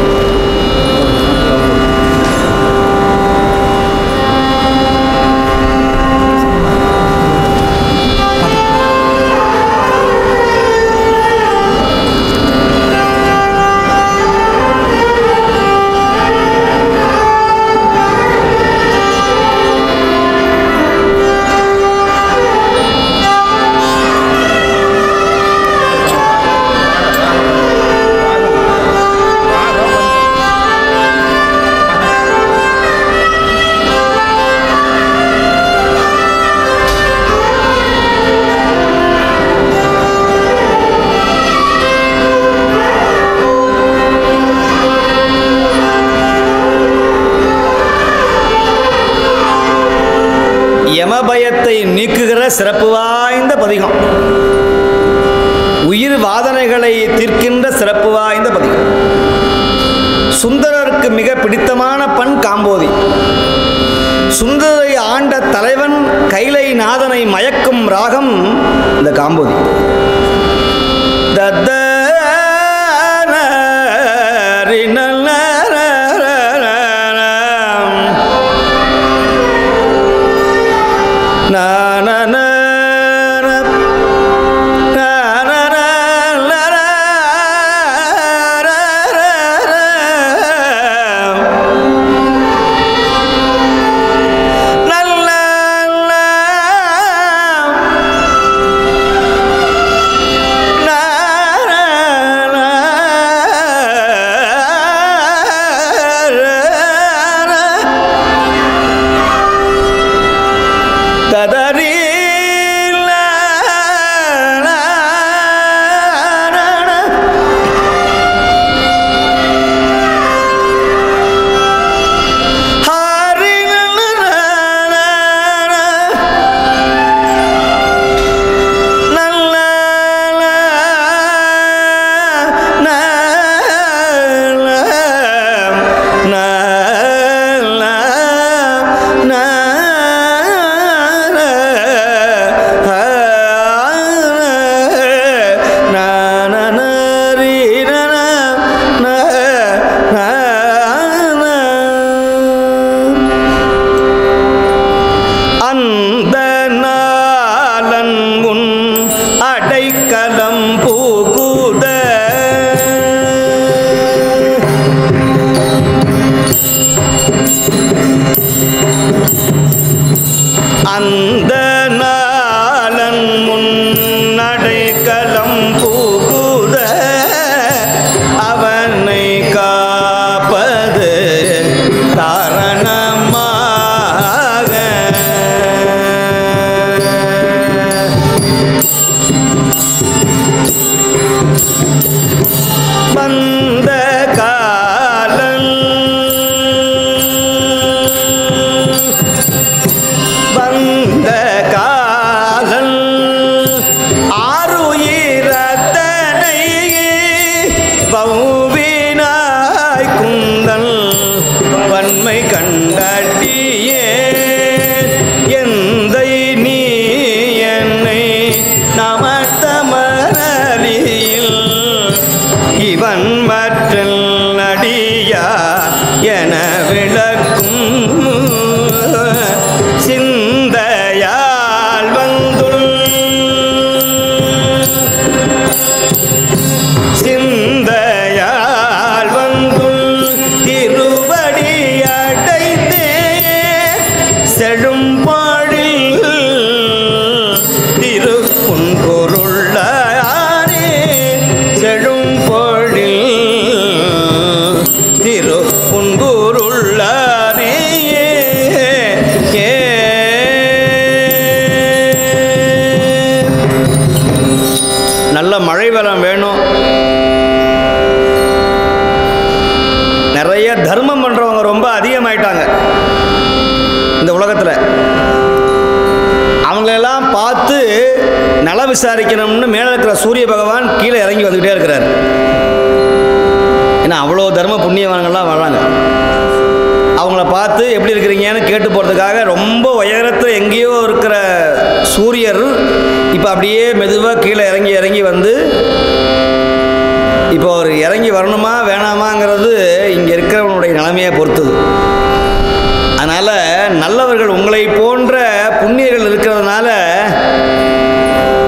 சிறப்பு வாய்ந்த பதிகம், உயிர் வாதனைகளை தீர்க்கின்ற சிறப்பு வாய்ந்த பதிகம். சுந்தரருக்கு மிக பிடித்தமான பண் காம்போதி. சுந்தரை ஆண்ட தலைவன் கைலை நாதனை மயக்கும் ராகம் இந்த காம்போதி. நல்ல மழை வளம் வேணும். நிறைய தர்மம் பண்ணுறவங்க ரொம்ப அதிகமாயிட்டாங்க இந்த உலகத்தில். அவங்களெல்லாம் பார்த்து நல விசாரிக்கணும்னு மேலே இருக்கிற சூரிய பகவான் கீழே இறங்கி வந்துக்கிட்டே இருக்கிறார். ஏன்னா அவ்வளோ தர்ம புண்ணியவான்கள்லாம் வர்றாங்க. அவங்கள பார்த்து எப்படி இருக்கிறீங்கன்னு கேட்டு போகிறதுக்காக ரொம்ப உயரத்தில் எங்கேயோ இருக்கிற சூரியர் இப்போ அப்படியே மெதுவாக கீழே இறங்கி வந்து இப்போ அவர் இறங்கி வரணுமா வேணாமாங்கிறது இங்கே இருக்கிறவனுடைய நிலைமையை பொறுத்தது. அதனால் நல்லவர்கள் உங்களை போன்ற புண்ணியர்கள் இருக்கிறதுனால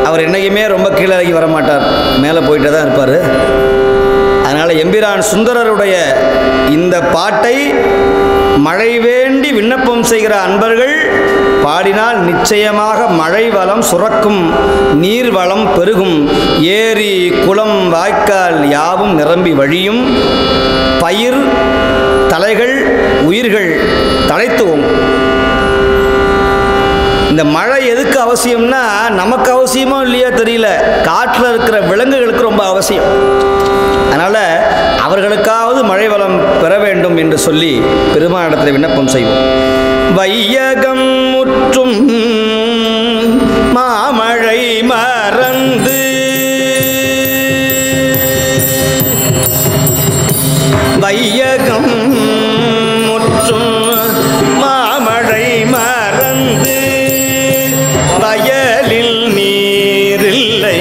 அவர் என்றைக்குமே ரொம்ப கீழே இறங்கி வரமாட்டார், மேலே போயிட்டே தான் இருப்பார். அதனால் எம்பிரான் சுந்தரருடைய இந்த பாட்டை மழை வேண்டி விண்ணப்பம் செய்கிற அன்பர்கள் பாடினால் நிச்சயமாக மழை வளம் சுரக்கும், நீர் வளம் பெருகும், ஏரி குளம் வாய்க்கால் யாவும் நிரம்பி வழியும், பயிர் தலைகள் உயிர்கள் தழைத்துவோம். இந்த மழை எதுக்கு அவசியம்னா நமக்கு அவசியமோ இல்லையோ தெரியல, காட்டில் இருக்கிற விலங்குகளுக்கு ரொம்ப அவசியம். அதனால் அவர்களுக்காவது மழை வளம் பெற வேண்டும் என்று சொல்லி பெருமானிடத்தில் விண்ணப்பம் செய்வோம். வையகம் முற்றும் வையகம் முற்றும் மாமழை மறந்து வயலில் நீரில்லை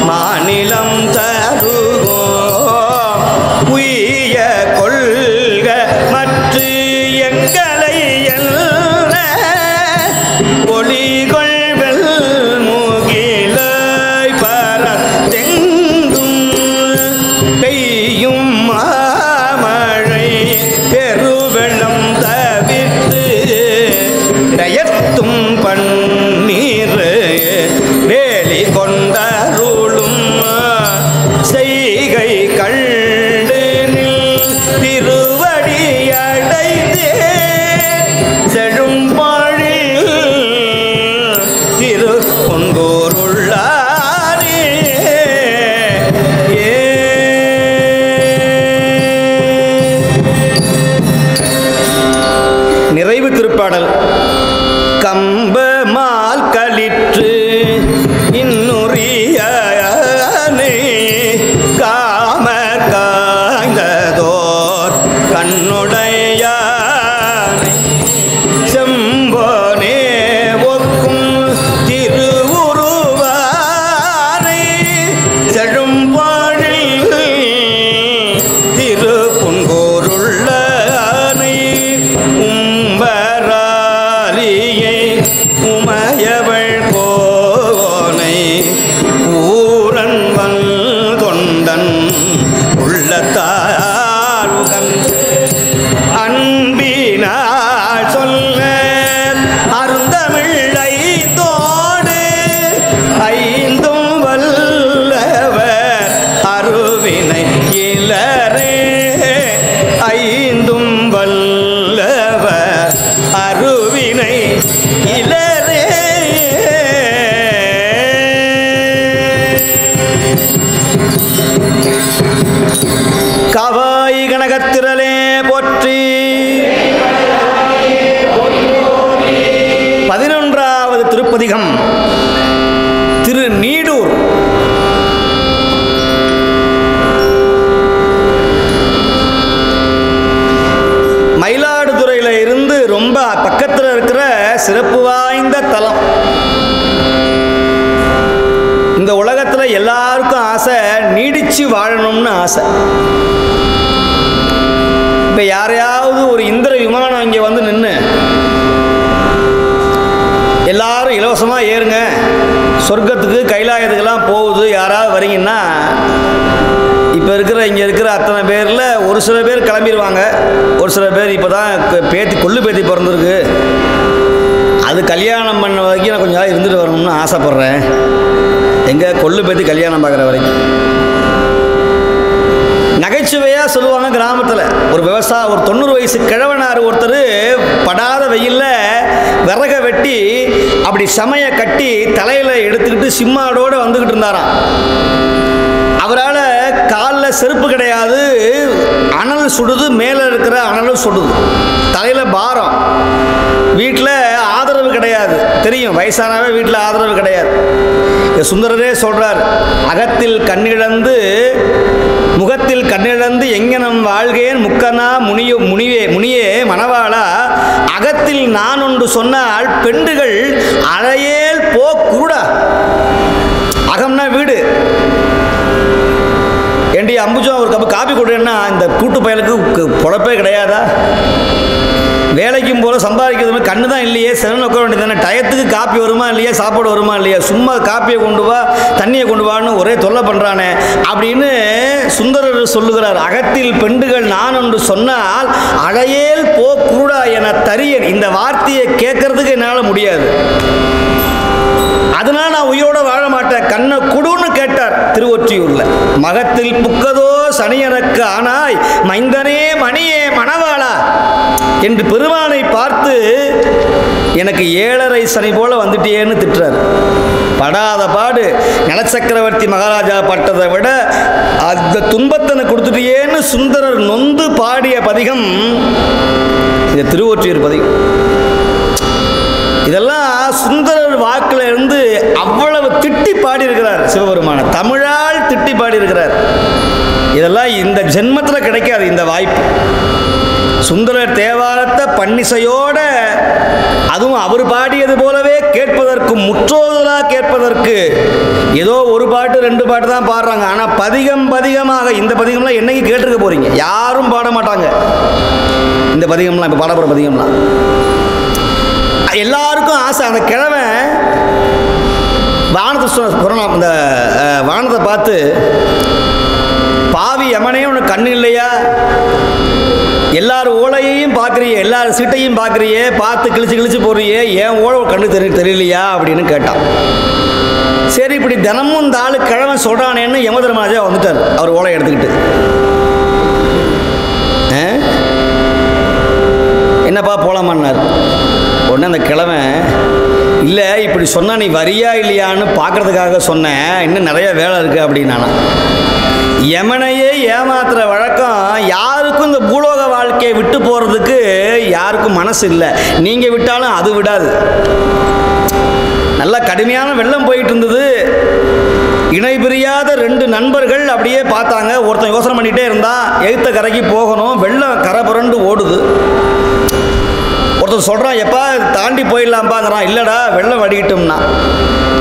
மாநிலம் தருகோ உய்ய கொள்க மற்ற எங்களை எல்ல ஒளிகொள் வெல்முகிலை பரத்தெங்கும் பெய்யும் மாமழை பெருவெள்ளம் தவிர்த்து டயத்தும் பன்னீர் வேலி கொண்டருளும் செய்கை கண்டு திருவடி அடைந்தே செழும்பாழில் திரு பொன்கோருள்ளாரே. நிறைவு திருப்பாடல். கம்ப மால் களிற்று இன்னுரியானை காமர் காய்ந்ததோர் கண்ணுடையானை செம்போனே ஒக்கும் திருவுருவானை செழும்பாழில் திரு பொன்கோருள்ளானை உம்பராலியை உமையவள் கோனை ஊரன் வல் தொண்டன் உள்ளத்தாருடன் அன்பினாள் சொல்ல அருந்தமிழை தோடு ஐந்தும் வல்லவர் அருவினை இலரே ஐந்தும் வல்லவர் அருவினை இலரே. கவாய் கனகத்திரளே போற்றி. 11வது திருப்பதிகம் திரு நீடூர். மயிலாடுதுறையில் இருந்து ரொம்ப பக்கத்தில் இருக்கிற சிறப்பு வாய்ந்த தலம். இந்த உலகத்தில் எல்லாருக்கும் ஆசை நீடிச்சு வாழணும்னு ஆசை. இப்போ யாரையாவது ஒரு இந்திர விமானம் இங்கே வந்து நின்று எல்லாரும் இலவசமாக ஏறுங்க சொர்க்கத்துக்கு கைலாயத்துக்கெல்லாம் போகுது யாராவது வரீங்கன்னா இப்போ இங்கே இருக்கிற அத்தனை பேரில் ஒரு சில பேர் கிளம்பிடுவாங்க. ஒரு சில பேர் இப்போ தான் கொள்ளு பேத்தி பிறந்திருக்கு, அது கல்யாணம் பண்ண வரைக்கும் நான் கொஞ்சம் நாள் இருந்துட்டு வரணும்னு ஆசைப்பட்றேன். எங்கே கொள்ளு பேத்தி கல்யாணம் பார்க்குற வரைக்கும். நகைச்சுவையாக சொல்லுவாங்க கிராமத்தில். ஒரு விவசாய ஒரு 90 வயசு கிழவனார் ஒருத்தர் படாத வெயிலில் விறக வெட்டி அப்படி சமைய கட்டி தலையில் எடுத்துக்கிட்டு சிம்மாடோடு வந்துக்கிட்டு இருந்தாராம். அவரால் காலில் செருப்பு கிடையாது, அனல் சுடுது, மேலே இருக்கிற அனலும் சுடுது, தலையில் பாரம், வீட்டில் ஆதரவு கிடையாது. தெரியும், வயசானவே வீட்டில் ஆதரவு கிடையாது. சுந்தரரே சொல்கிறார், அகத்தில் கண்ணிழந்து முகத்தில் கண்ணிழந்து எங்கனம் வாழ்கேன் முக்கனா முனியே மணவாளா அகத்தில் நான் ஒன்று சொன்னால் பெண்டுகள் அழையேல் போ குருடா. அகம்னா வீடு. ஏண்டி அம்புஜம் ஒரு கப்பு காப்பி கொடுன்னா இந்த கூட்டு பயலுக்கு பொழப்பே கிடையாதா? வேலைக்கும் போல சம்பாதிக்கிறது கண்ணு தான் இல்லையே, செவன் உட்கார வேண்டியது தானே. டயத்துக்கு காப்பி வருமா இல்லையா, சாப்பாடு வருமா இல்லையா, சும்மா காப்பியை கொண்டு வா தண்ணியை கொண்டு வான்னு ஒரே தொல்லை பண்ணுறானே அப்படின்னு சுந்தரர் சொல்லுகிறார். அகத்தில் பெண்டுகள் நான் ஒன்று சொன்னால் அழையேல் போ குருடா என தரியன். இந்த வார்த்தையை கேட்கறதுக்கு என்னால் முடியாது, அதனால் நான் உயிரோட வாழ மாட்டேன், கண்ணை குடுன்னு கேட்டார் திருவொற்றியூரில். மகத்தில் புக்கதோ சனியனுக்கு ஆனாய் மைந்தனே மணியே மணவாளா என்று பெருமானை பார்த்து எனக்கு 7.5 சனி போல வந்துட்டேன்னு திட்டுறார். படாத பாடு நலச்சக்கரவர்த்தி மகாராஜா பட்டதை விட அந்த துன்பத்தனை கொடுத்துட்டியேன்னு சுந்தரர் நொந்து பாடிய பதிகம் இந்த திருவொற்றியூர் பதிகம். இதெல்லாம் சுந்தரர் வாக்கில் இருந்து அவ்வளவு திட்டி பாடியிருக்கிறார் சிவபெருமான, தமிழால் திட்டி பாடியிருக்கிறார். இதெல்லாம் இந்த ஜென்மத்தில் கிடைக்காது இந்த வாய்ப்பு. சுந்தரர் தேவாரத்தை பன்னிசையோட, அதுவும் அவர் பாடியது போலவே கேட்பதற்கு, முற்றோதலாக கேட்பதற்கு, ஏதோ ஒரு பாட்டு 2 பாட்டு தான் பாடுறாங்க. ஆனால் பதிகமாக இந்த பதிகம்லாம் என்னைக்கு கேட்டிருக்க போறீங்க? யாரும் பாட மாட்டாங்க இந்த பதிகம்லாம். இப்போ பாடப்படுற பதிகம்லாம் எல்லாருக்கும் ஆசை. அந்த கிழமை இந்த வானத்தை பார்த்து, பாவி யமனே உனக்கு கண்ணு இல்லையா, எல்லாரும் ஓலையையும் பார்க்குறியே, எல்லாரும் சீட்டையும் பார்க்குறியே, பார்த்து கிழிச்சு போடுறியே, ஏன் ஓலை கண்ணு தெரியலையா அப்படின்னு கேட்டான். சரி, இப்படி தினமும் இந்த ஆளு கிழமை சொல்கிறானேன்னு யமதர்மராஜா வந்துட்டார். அவர் ஓலை எடுத்துக்கிட்டு, என்னப்பா போலாமான்னார். உடனே அந்த கிழமை, இல்லை இப்படி சொன்னால் நீ வரியா இல்லையான்னு பார்க்குறதுக்காக சொன்னேன், இன்னும் நிறைய வேலை இருக்குது அப்படின்னா. யமனையே ஏமாத்துற வழக்கம் யாருக்கும் இந்த பூலோக வாழ்க்கையை விட்டு போகிறதுக்கு யாருக்கும் மனசு இல்லை. நீங்கள் விட்டாலும் அது விடாது. நல்லா கடுமையான வெள்ளம் போயிட்டு இருந்தது. இணை பிரியாத 2 நண்பர்கள் அப்படியே பார்த்தாங்க. ஒருத்தன் யோசனை பண்ணிகிட்டே இருந்தான், எகுத்த கரைக்கு போகணும், வெள்ளம் கரை புரண்டு ஓடுது. ஒருத்தன் சொல்கிறான், எப்பா தாண்டி போயிடலாம்பாங்கிறான். இல்லைடா வெள்ளம் வடிக்கிட்டோம்னா.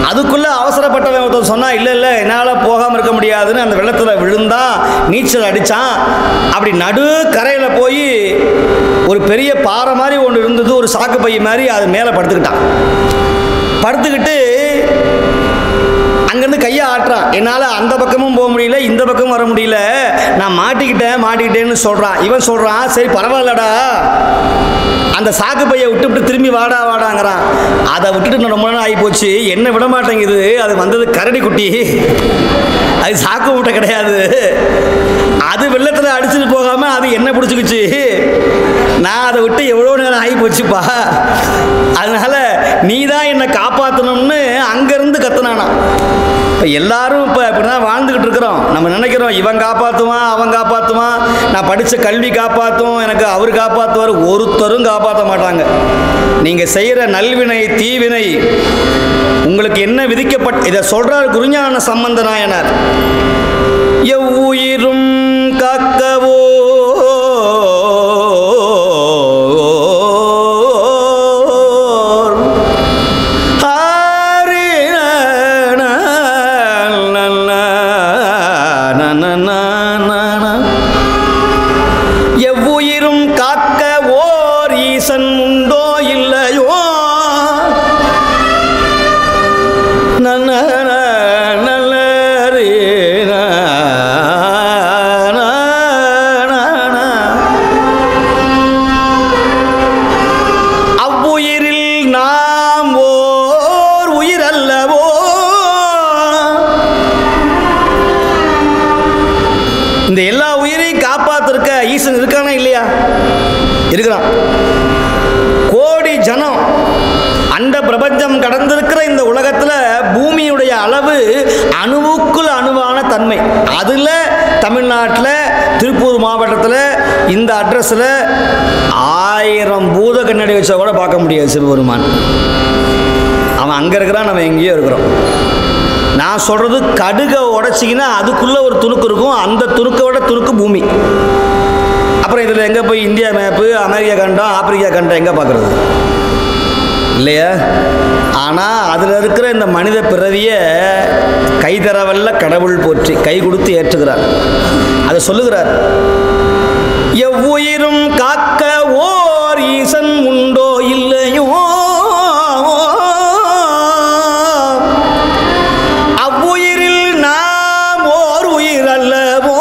அதுக்குள்ளே அவசரப்பட்டவன் ஒருத்தன் சொன்னான், இல்லை என்னால் போகாமல் இருக்க முடியாதுன்னு அந்த வெள்ளத்தில் விழுந்தான், நீச்சல் அடித்தான். அப்படி நடு கரையில் போய் ஒரு பெரிய பாறை மாதிரி ஒன்று இருந்தது, ஒரு சாக்கு பை மாதிரி, அது மேலே படுத்துக்கிட்டான். படுத்துக்கிட்டு அங்கேருந்து கையை ஆட்டுறான். என்னால் அந்த பக்கமும் போக முடியல, இந்த பக்கமும் வர முடியல, நான் மாட்டிக்கிட்டேன்னு சொல்கிறான். இவன் சொல்கிறான், சரி பரவாயில்லடா, அந்த சாக்கு பையை விட்டு திரும்பி வாடாங்கிறான். அதை விட்டுட்டு ரொம்ப நாள் ஆகி போச்சு, என்ன விட மாட்டேங்குது. அது வந்தது கரடி குட்டி, அது சாக்கு மூட்டை கிடையாது. அது வெள்ளத்தில் அடிச்சுட்டு போகாமல் அது என்ன பிடிச்சிக்கிச்சு. நான் அதை விட்டு எவ்வளோ நேரம் ஆகி போச்சுப்பா, அதனால நீ தான் என்னை காப்பாற்றணும்னு அங்கேருந்து கத்துனானா. இப்போ எல்லாரும் இப்போ இப்படி தான் வாழ்ந்துக்கிட்டு இருக்கிறோம். நம்ம நினைக்கிறோம், இவன் காப்பாற்றுவான், அவன் காப்பாற்றுவான், நான் படித்த கல்வி காப்பாற்றும், எனக்கு அவர் காப்பாற்றுவார். ஒருத்தரும் காப்பாற்ற மாட்டாங்க. நீங்கள் செய்கிற நல்வினை தீவினை உங்களுக்கு என்ன விதிக்கப்பட்ட, இதை சொல்கிறார் குருஞான சம்பந்த நாயனார். எவ்வுயிரும் காக்கவோ எவ்வுயிரும் காக்க ஓர் ஈசன் உண்டோ இல்லையோ, அவ்வுயிரில் நாம் ஓர் உயிர் அல்லவோ. இந்த எல்லா உயிரையும் காப்பாத்திருக்க ஈசன் இருக்கானா இல்லையா? இருக்கிறான். கோடி ஜனம், அந்த பிரபஞ்சம் கடந்திருக்கிற இந்த உலகத்தில் பூமியுடைய அளவு அணுவுக்குள் அணுவான தன்மை. அதில் தமிழ்நாட்டில் திருப்பூர் மாவட்டத்தில் இந்த அட்ரஸில் 1000 பூத கண்ணாடி வச்சா கூட பார்க்க முடியாது சிவபெருமான். அவன் அங்கே இருக்கிறான், நம்ம எங்கேயோ இருக்கிறோம். நான் சொல்கிறது, கடுகை உடைச்சிங்கன்னா அதுக்குள்ளே ஒரு துணுக்கு இருக்கும், அந்த துணுக்கை விட துணுக்கு பூமி. அப்புறம் இதில் எங்கே போய் இந்தியா மேப்பு, அமெரிக்கா கண்டம், ஆப்பிரிக்கா கண்டம் எங்கே பார்க்குறது இல்லையா? ஆனால் அதில் இருக்கிற இந்த மனித பிறவியை கைதரவல்ல கடவுள் போற்றி கை கொடுத்து ஏற்றுகிறார். அதை சொல்லுகிறார், எவ்வுயிரும் காக்க ஓர் ஈசன் உண்டோ இல்லையோ, அவ்வுயிரில் நாம் ஓர் உயிர் அல்லவோ.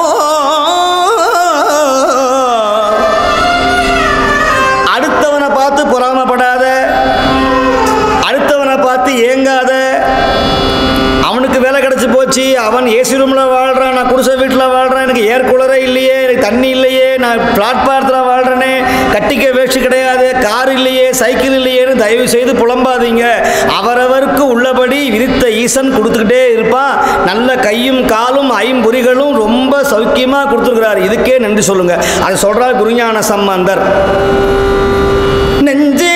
அடுத்தவனை பார்த்து பொறாமப்படாத, அடுத்தவனை பார்த்து ஏங்காத. அவனுக்கு வேலை கிடச்சி போச்சு, அவன் ஏசி ரூமில் வாழ்கிறான், நான் குடிசை வீட்டில் வாழ்கிறேன், எனக்கு ஏர் கூலரே இல்லையே, எனக்கு தண்ணி இல்லையே, நான் பிளாட்பாரத்தில் வாழ்கிறேனே, கட்டிக்க வேஷ்டி கிடையாது, கார் இல்லையே, சைக்கிள் இல்லையேன்னு தயவு செய்து புலம்பாதீங்க. அவரவருக்கு உள்ளபடி விதித்த ஈசன் கொடுத்துக்கிட்டே இருப்பான். நல்ல கையும் காலும் ஐம்பொறிகளும் ரொம்ப சௌக்கியமாக கொடுத்துருக்கிறார். இதுக்கே நன்றி சொல்லுங்க. அதை சொல்கிறார் குருஞான சம்பந்தர். நெஞ்சே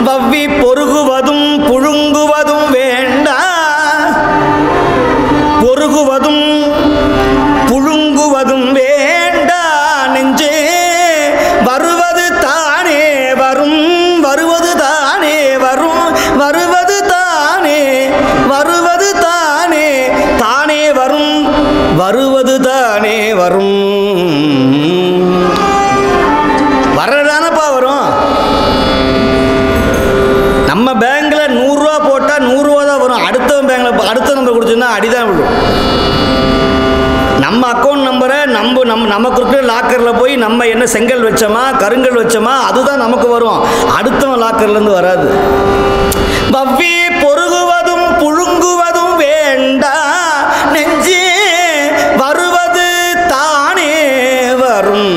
வவ்வி பொரு நமக்கு இருக்கிற லாக்கரில் போய் நம்ம என்ன செங்கல் வச்சோமா கருங்கல் வச்சோமா அதுதான் நமக்கு வரும், அடுத்தவன் லாக்கர்லேருந்து வராது. பவ்வி பொருகுவதும் புழுங்குவதும் வேண்டா நெஞ்சே வருவது தானே வரும்.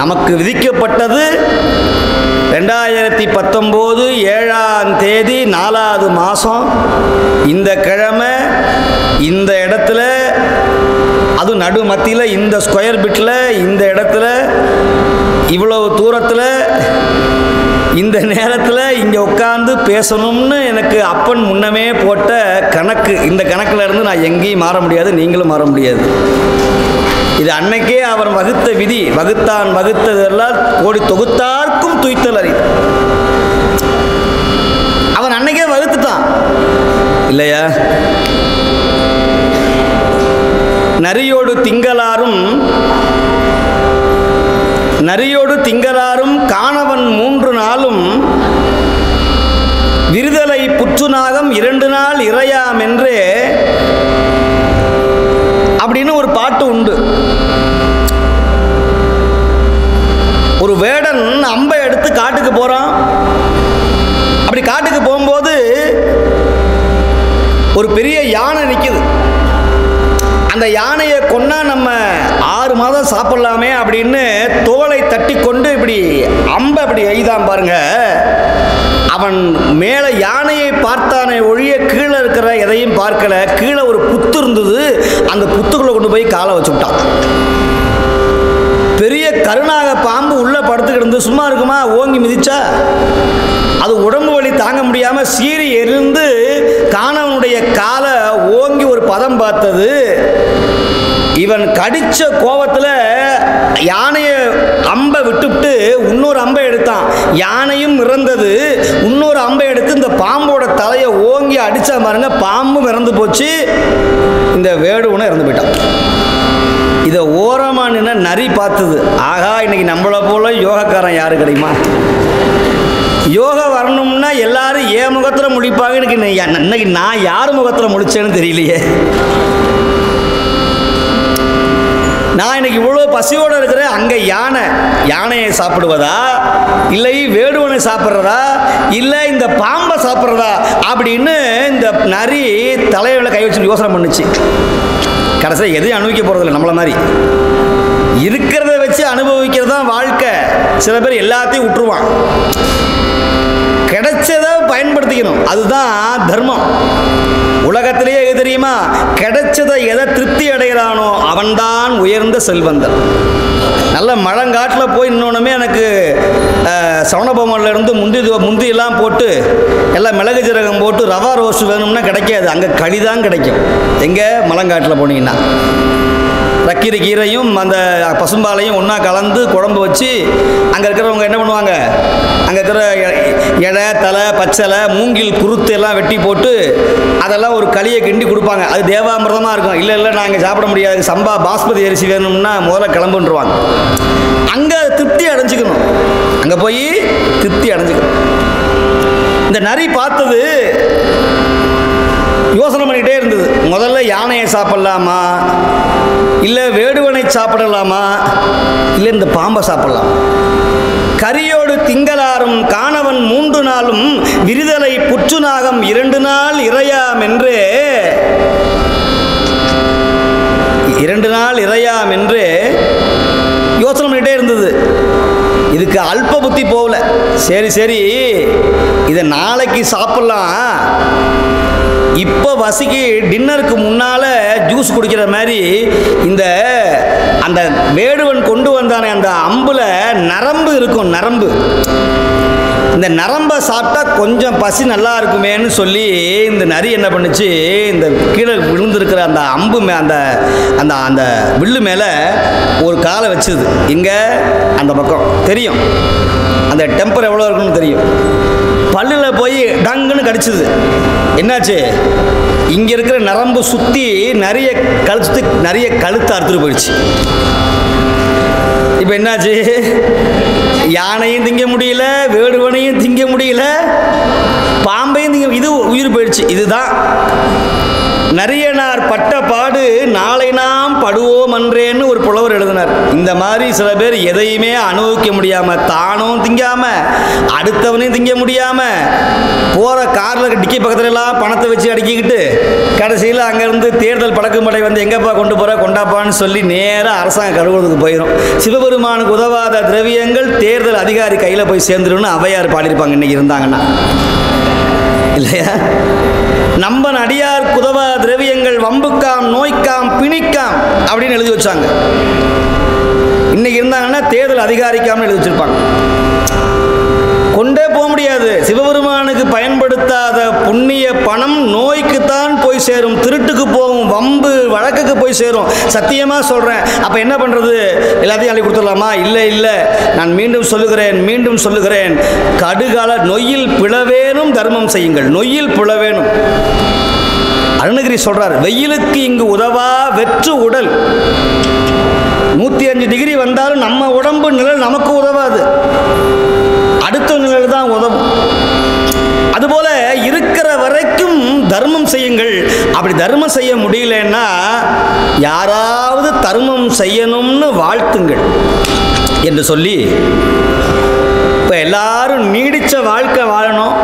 நமக்கு விதிக்கப்பட்டது 2019 7ஆம் தேதி 4வது மாதம் இந்த கிழமை இந்த இடத்துல, அது நடு மத்தியில் இந்த ஸ்கொயர் பிட்டில் இந்த இடத்துல இவ்வளவு தூரத்தில் இந்த நேரத்தில் இங்கே உட்காந்து பேசணும்னு எனக்கு அப்பன் முன்னமே போட்ட கணக்கு. இந்த கணக்கில் இருந்து நான் எங்கேயும் மாற முடியாது, நீங்களும் மாற முடியாது. இது அன்னைக்கே அவர் வகுத்த விதி. வகுத்தான் வகுத்ததெல்லாம் கோடி தொகுத்தார்க்கும் துய்த்தல் அறி. அவன் அன்னைக்கே வகுத்துட்டான் இல்லையா? நரியோடு திங்களாரும் காணவன் 3 நாளும் விருதலை புற்றுநாகம் 2 நாள் இறையாம் என்றே அப்படின்னு ஒரு பாட்டு உண்டு. ஒரு வேடன் அம்பை எடுத்து காட்டுக்கு போறான். அப்படி காட்டுக்கு போகும்போது ஒரு பெரிய யானை நிற்குது. அந்த யானையை கொன்னா நம்ம 6 மாதம் சாப்பிடலாமே அப்படின்னு தோலை தட்டி கொண்டு இப்படி அம்பை இப்படி எய்தான் பாருங்க. அவன் மேலே யானையை பார்த்தானே ஒழிய கீழே இருக்கிற எதையும் பார்க்கல. கீழே ஒரு புத்து இருந்தது, அந்த புத்துக்குள்ள கொண்டு போய் காலை வச்சு விட்டான். பெரிய கருணாக பாம்பு உள்ள படுத்துக்கிட்டு இருந்து சும்மா இருக்குமா, ஓங்கி மிதிச்சா அது உடம்பு வலி தாங்க முடியாம சீறி எரிந்து காணவனுடைய காலை ஓங்கி ஒரு பதம் பார்த்தது. இவன் கடிச்ச கோபத்தில் யானையை அம்பை விட்டுவிட்டு இன்னொரு அம்பை எடுத்தான். யானையும் இறந்தது. இன்னொரு அம்பை எடுத்து இந்த பாம்போட தலையை ஓங்கி அடிச்சா பாருங்க, பாம்பும் இறந்து போச்சு. இந்த வேடுவனும் இறந்து போயிட்டான். இதை ஓரமாக நின்று நரி பார்த்தது. ஆகா, இன்னைக்கு நம்மளை போல யோகக்காரன் யாரு கிடைக்குமா? யோகா வரணும்னா எல்லாரும் ஏன் முகத்தில் முடிப்பாங்க. இன்னைக்கு நான் யார் முகத்தில் முடிச்சேன்னு தெரியலையே. நான் இன்னைக்கு இவ்வளோ பசியோடு இருக்கிறேன். அங்கே யானையை சாப்பிடுவதா, இல்லை வேடுவனை சாப்பிட்றதா, இல்லை இந்த பாம்பை சாப்பிட்றதா அப்படின்னு இந்த நரி தலையில கை வச்சு யோசனை பண்ணுச்சு. கடைசியாக எதையும் அனுபவிக்க போகிறதில்ல. நம்மளை மாதிரி இருக்கிறத வச்சு அனுபவிக்கிறது தான் வாழ்க்கை. சில பேர் எல்லாத்தையும் விட்டுருவான். கிடைச்சதை பயன்படுத்திக்கணும், அதுதான் தர்மம். உலகத்திலேயே எது தெரியுமா? கிடைச்சதை எதை திருப்தி அடைகிறானோ அவன்தான் உயர்ந்த செல்வந்தன். நல்ல மழங்காட்டில் போய் இன்னொன்றுமே எனக்கு சவணபொம்மனில் இருந்து முந்தியெல்லாம் போட்டு எல்லாம் மிளகு ஜீரகம் போட்டு ரவா ரோஸ்ட் வேணும்னா கிடைக்காது. அங்கே களி தான் கிடைக்கும். எங்கே மழங்காட்டில் போனீங்கன்னா ரக்கீரை கீரையும் அந்த பசும்பாலையும் ஒன்றா கலந்து குழம்பு வச்சு அங்கே இருக்கிறவங்க என்ன பண்ணுவாங்க, அங்கே இருக்கிற இலை தலை பச்சலை மூங்கில் குருத்து எல்லாம் வெட்டி போட்டு அதெல்லாம் ஒரு களியை கிண்டி கொடுப்பாங்க. அது தேவாமிர்தமாக இருக்கும். இல்லை நாங்கள் சாப்பிட முடியாது, சம்பா பாஸ்மதி அரிசி வேணும்னா முதல்ல கிளம்புன்றுவாங்க. அங்கே திருப்தி அடைஞ்சிக்கணும். அங்கே போய் திருப்தி அடைஞ்சிக்கணும். இந்த நரி பார்த்தது யோசனை பண்ணிகிட்டே இருந்தது. முதல்ல யானையை சாப்பிடலாமா, இல்லை வேடுவனை சாப்பிடலாமா, இல்லை இந்த பாம்பை சாப்பிடலாம். கரியோடு திங்களாரும் காணவன் 3 நாளும் விருதலை புற்றுநாகம் 2 நாள் இறையாம் என்று 2 நாள் இறையாம் என்று யோசனை பண்ணிகிட்டே இருந்தது. இதுக்கு அல்ப புத்தி போகல. சரி இதை நாளைக்கு சாப்பிடலாம், இப்போ வசிக்கு டின்னருக்கு முன்னால் ஜூஸ் குடிக்கிற மாதிரி இந்த அந்த வேடுவன் கொண்டு வந்தானே அந்த அம்புல நரம்பு இருக்கும். இந்த நரம்பை சாப்பிட்டா கொஞ்சம் பசி நல்லா இருக்குமேன்னு சொல்லி இந்த நரி என்ன பண்ணுச்சு, இந்த கீழே விழுந்திருக்கிற அந்த அம்பு அந்த அந்த அந்த வில்லு மேலே ஒரு காலை வச்சுது. இங்கே அந்த பக்கம் தெரியும், அந்த டெம்பர் எவ்வளோ இருக்குன்னு தெரியும். பல்லில் போய் டங்குன்னு கடிச்சிது. என்னாச்சு, இங்கே இருக்கிற நரம்பு சுற்றி நிறைய கழுத்தை அறுத்துட்டு போயிடுச்சு. இப்போ என்னாச்சு, யானையும் திங்க முடியல, வேடுவனையும் திங்க முடியல, பாம்பையும் திங்க, இது உயிர் போயிடுச்சு. இதுதான் நிறைய அன்றேன்னு ஒரு புலவர் எழுதினார். இந்த மாதிரி சில பேர் எதையுமே அனுபவிக்க முடியாமல், தானும் திங்காமல் அடுத்தவனையும் திங்க முடியாமல், போகிற காரில் டிக்கி பக்கத்துலலாம் பணத்தை வச்சு அடிக்கிக்கிட்டு கடைசியில் அங்கேருந்து தேர்தல் பழக்கும்படை வந்து எங்கப்பா கொண்டு போகிற கொண்டாப்பான்னு சொல்லி நேராக அரசாங்க கழுவுறதுக்கு போயிடும். சிவபெருமானுக்கு உதவாத திரவியங்கள் தேர்தல் அதிகாரி கையில் போய் சேர்ந்துருன்னு ஔவையார் பாடியிருப்பாங்க இன்றைக்கி இருந்தாங்கன்னா, இல்லையா? நம்ம அடியார் குதவா திரவியங்கள் வம்புக்காம் நோய்க்காம் பிணிக்காம் அப்படின்னு எழுதி வச்சாங்க. இன்னைக்கு இருந்தாங்கன்னா தேர்தல் அதிகாரிக்காம எழுதி வச்சிருப்பாங்க. கொண்டே போக முடியாது. சிவபெருமானுக்கு பயன்படுத்தாத புண்ணிய பணம் நோய்க்குத்தான் போய் சேரும், திருட்டுக்கு போகும், வம்பு வழக்குக்கு போய் சேரும். சத்தியமாக சொல்கிறேன். அப்போ என்ன பண்ணுறது? எல்லாத்தையும் அள்ளி கொடுத்துடலாமா? இல்லை, நான் மீண்டும் சொல்லுகிறேன், கடுகால நொய்யில் பிளவேனும் தர்மம் செய்யுங்கள். நொய்யில் பிளவேனும். அருணகிரி சொல்றார், வெயிலுக்கு இங்கு உதவா வெற்று உடல். 105 டிகிரி வந்தாலும் நம்ம உடம்பு நிழல் நமக்கு உதவாது, அடுத்த நிழல் தான் உதவும். அதுபோல இருக்கிற வரைக்கும் தர்மம் செய்யுங்கள். அப்படி தர்மம் செய்ய முடியலன்னா யாராவது தர்மம் செய்யணும்னு வாழ்த்துங்கள் என்று சொல்லி, இப்போ எல்லாரும் நீடிச்ச வாழ்க்கை வாழணும்.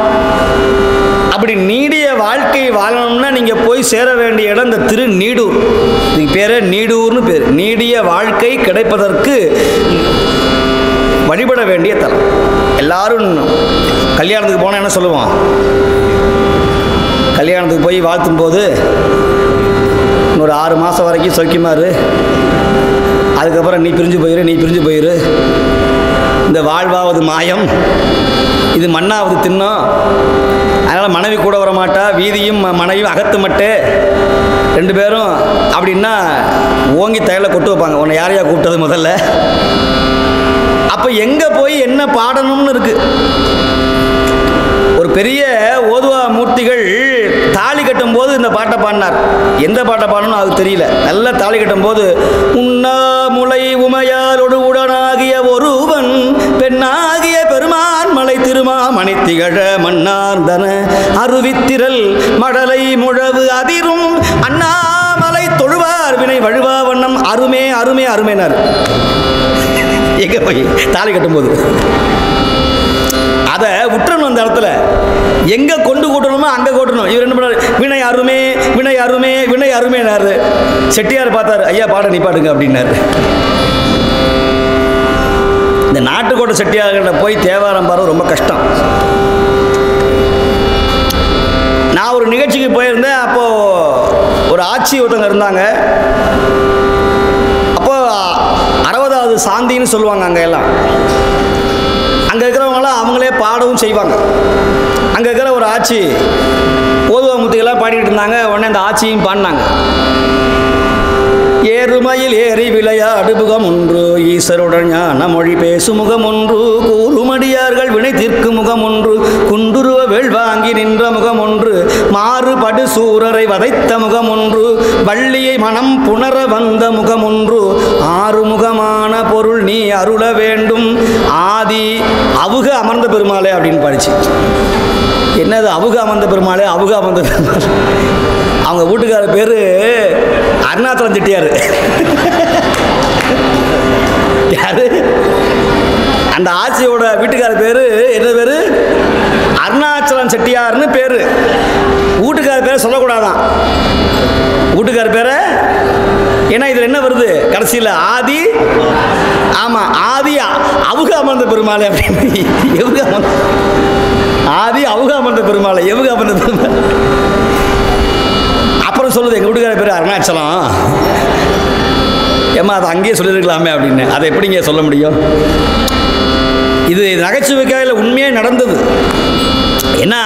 அப்படி நீடிய வாழ்க்கை வாழணும்னா நீங்கள் போய் சேர வேண்டிய இடம் இந்த திருநீடூர். இதுக்கு பேர் நீடூர்னு பேர். நீடிய வாழ்க்கை கிடைப்பதற்கு வழிபட வேண்டிய தலம். எல்லாரும் கல்யாணத்துக்கு போனால் என்ன சொல்லுவோம்? கல்யாணத்துக்கு போய் வாழ்த்தும் போது இன்னொரு 6 மாதம் வரைக்கும் சௌக்கியமாரு, அதுக்கப்புறம் நீ பிரிஞ்சு போயிரு, இந்த வாழ்வாவது மாயம், இது மண்ணாவது தின்னும், அதனால் மனைவி கூட வர மாட்டா, வீதியும் மனைவியும் அகத்து மட்டு 2 பேரும் அப்படின்னா ஓங்கி தையலில் கொட்டு வைப்பாங்க. உன்னை யாரையா கூப்பிட்டது முதல்ல? அப்போ எங்கே போய் என்ன பாடணும்னு இருக்கு. ஒரு பெரிய ஓதுவா மூர்த்திகள் தாலி கட்டும் போது இந்த பாட்டை பாடினார். எந்த பாட்டை பாடணும் அது தெரியல. நல்லா தாலி கட்டும் போது, உண்ணாமுலை உமையாலொடு உடனாகிய ஒருவன் பெண்ணாகிய பெருமான் மலை திருமாமணி திகழ மன்னார்ந்தன அருவித்திரல் மடலை முழவு அதிரும் அண்ணாமலை தொழுவார் வினை வழுவா வண்ணம் அருமே அருமே அருமைனார். எங்க போய் தாலி கட்டும்போது அதை விட்டுறணும். அந்த இடத்துல எங்க கொண்டு கூட்டணுமோ அங்க கூட்டணும். இவர் என்ன பண்ணாரு? வினை அருமே வினை அருமே வினை அருமைனாரு. செட்டியார் பார்த்தாரு, ஐயா பாட நீ பாடுங்க அப்படின்னாரு. இந்த நாட்டுக்கோட்டை செட்டியார்கிட்ட போய் தேவாரம் பாடுறது ரொம்ப கஷ்டம். நான் ஒரு நிகழ்ச்சிக்கு போயிருந்தேன். அப்போ ஒரு ஆட்சி ஒருத்தவங்க இருந்தாங்க. அப்போ 60வது சாந்தின்னு சொல்லுவாங்க. அங்கே எல்லாம் அங்கே இருக்கிறவங்களாம் அவங்களே பாடவும் செய்வாங்க. அங்கே இருக்கிற ஒரு ஆட்சி ஓதுவா முத்துக்கெல்லாம் பாடிக்கிட்டு இருந்தாங்க. உடனே அந்த ஆட்சியும் பாடினாங்க. ஏறுமையில் ஏறி விளையாடு முகம் ஒன்று, ஈசருடன் ஞான மொழி பேசு முகம் ஒன்று, கூறுமடியார்கள் வினை தீர்க்கு முகம் ஒன்று, குண்டுருவ வேள்வாங்கி நின்ற முகம் ஒன்று, மாறுபடு சூரரை வதைத்த முகம் ஒன்று, வள்ளியை மனம் புணர வந்த முகம் ஒன்று, ஆறுமுகமான பொருள் நீ அருள வேண்டும், ஆதி அவுக அமர்ந்த பெருமாளே அப்படின்னு படிச்சு. என்னது அவுக அமர்ந்த பெருமாளே? அவுக அமர்ந்த பெருமாள் அவங்க வீட்டுக்கார பேரு அருணாச்சலம் செட்டியார். யாரு? அந்த ஆட்சியோட வீட்டுக்கார பேரு என்ன பேரு? அருணாச்சலம் செட்டியார்னு பேரு. வீட்டுக்கார பேரை சொல்லக்கூடாதான். வீட்டுக்கார பேரை, ஏன்னா இதுல என்ன வருது கடைசியில்? ஆதி. ஆமா, ஆதி அவுக அமர்ந்த பெருமாளை அப்படின்னு. எவுக அமர்ந்த ஆதி அவுக அமர்ந்த பெருமாளை, எவுக அமர்ந்த பெருமாள். அப்புறம் சொல்லுது எங்கள் வீட்டுக்கார பேர் அருணாச்சலம். ஏம்மா அதை அங்கேயே சொல்லியிருக்கலாமே அப்படின்னு. அதை எப்படிங்க சொல்ல முடியும்? இது நகைச்சுவைக்காக உண்மையாக நடந்தது. ஏன்னா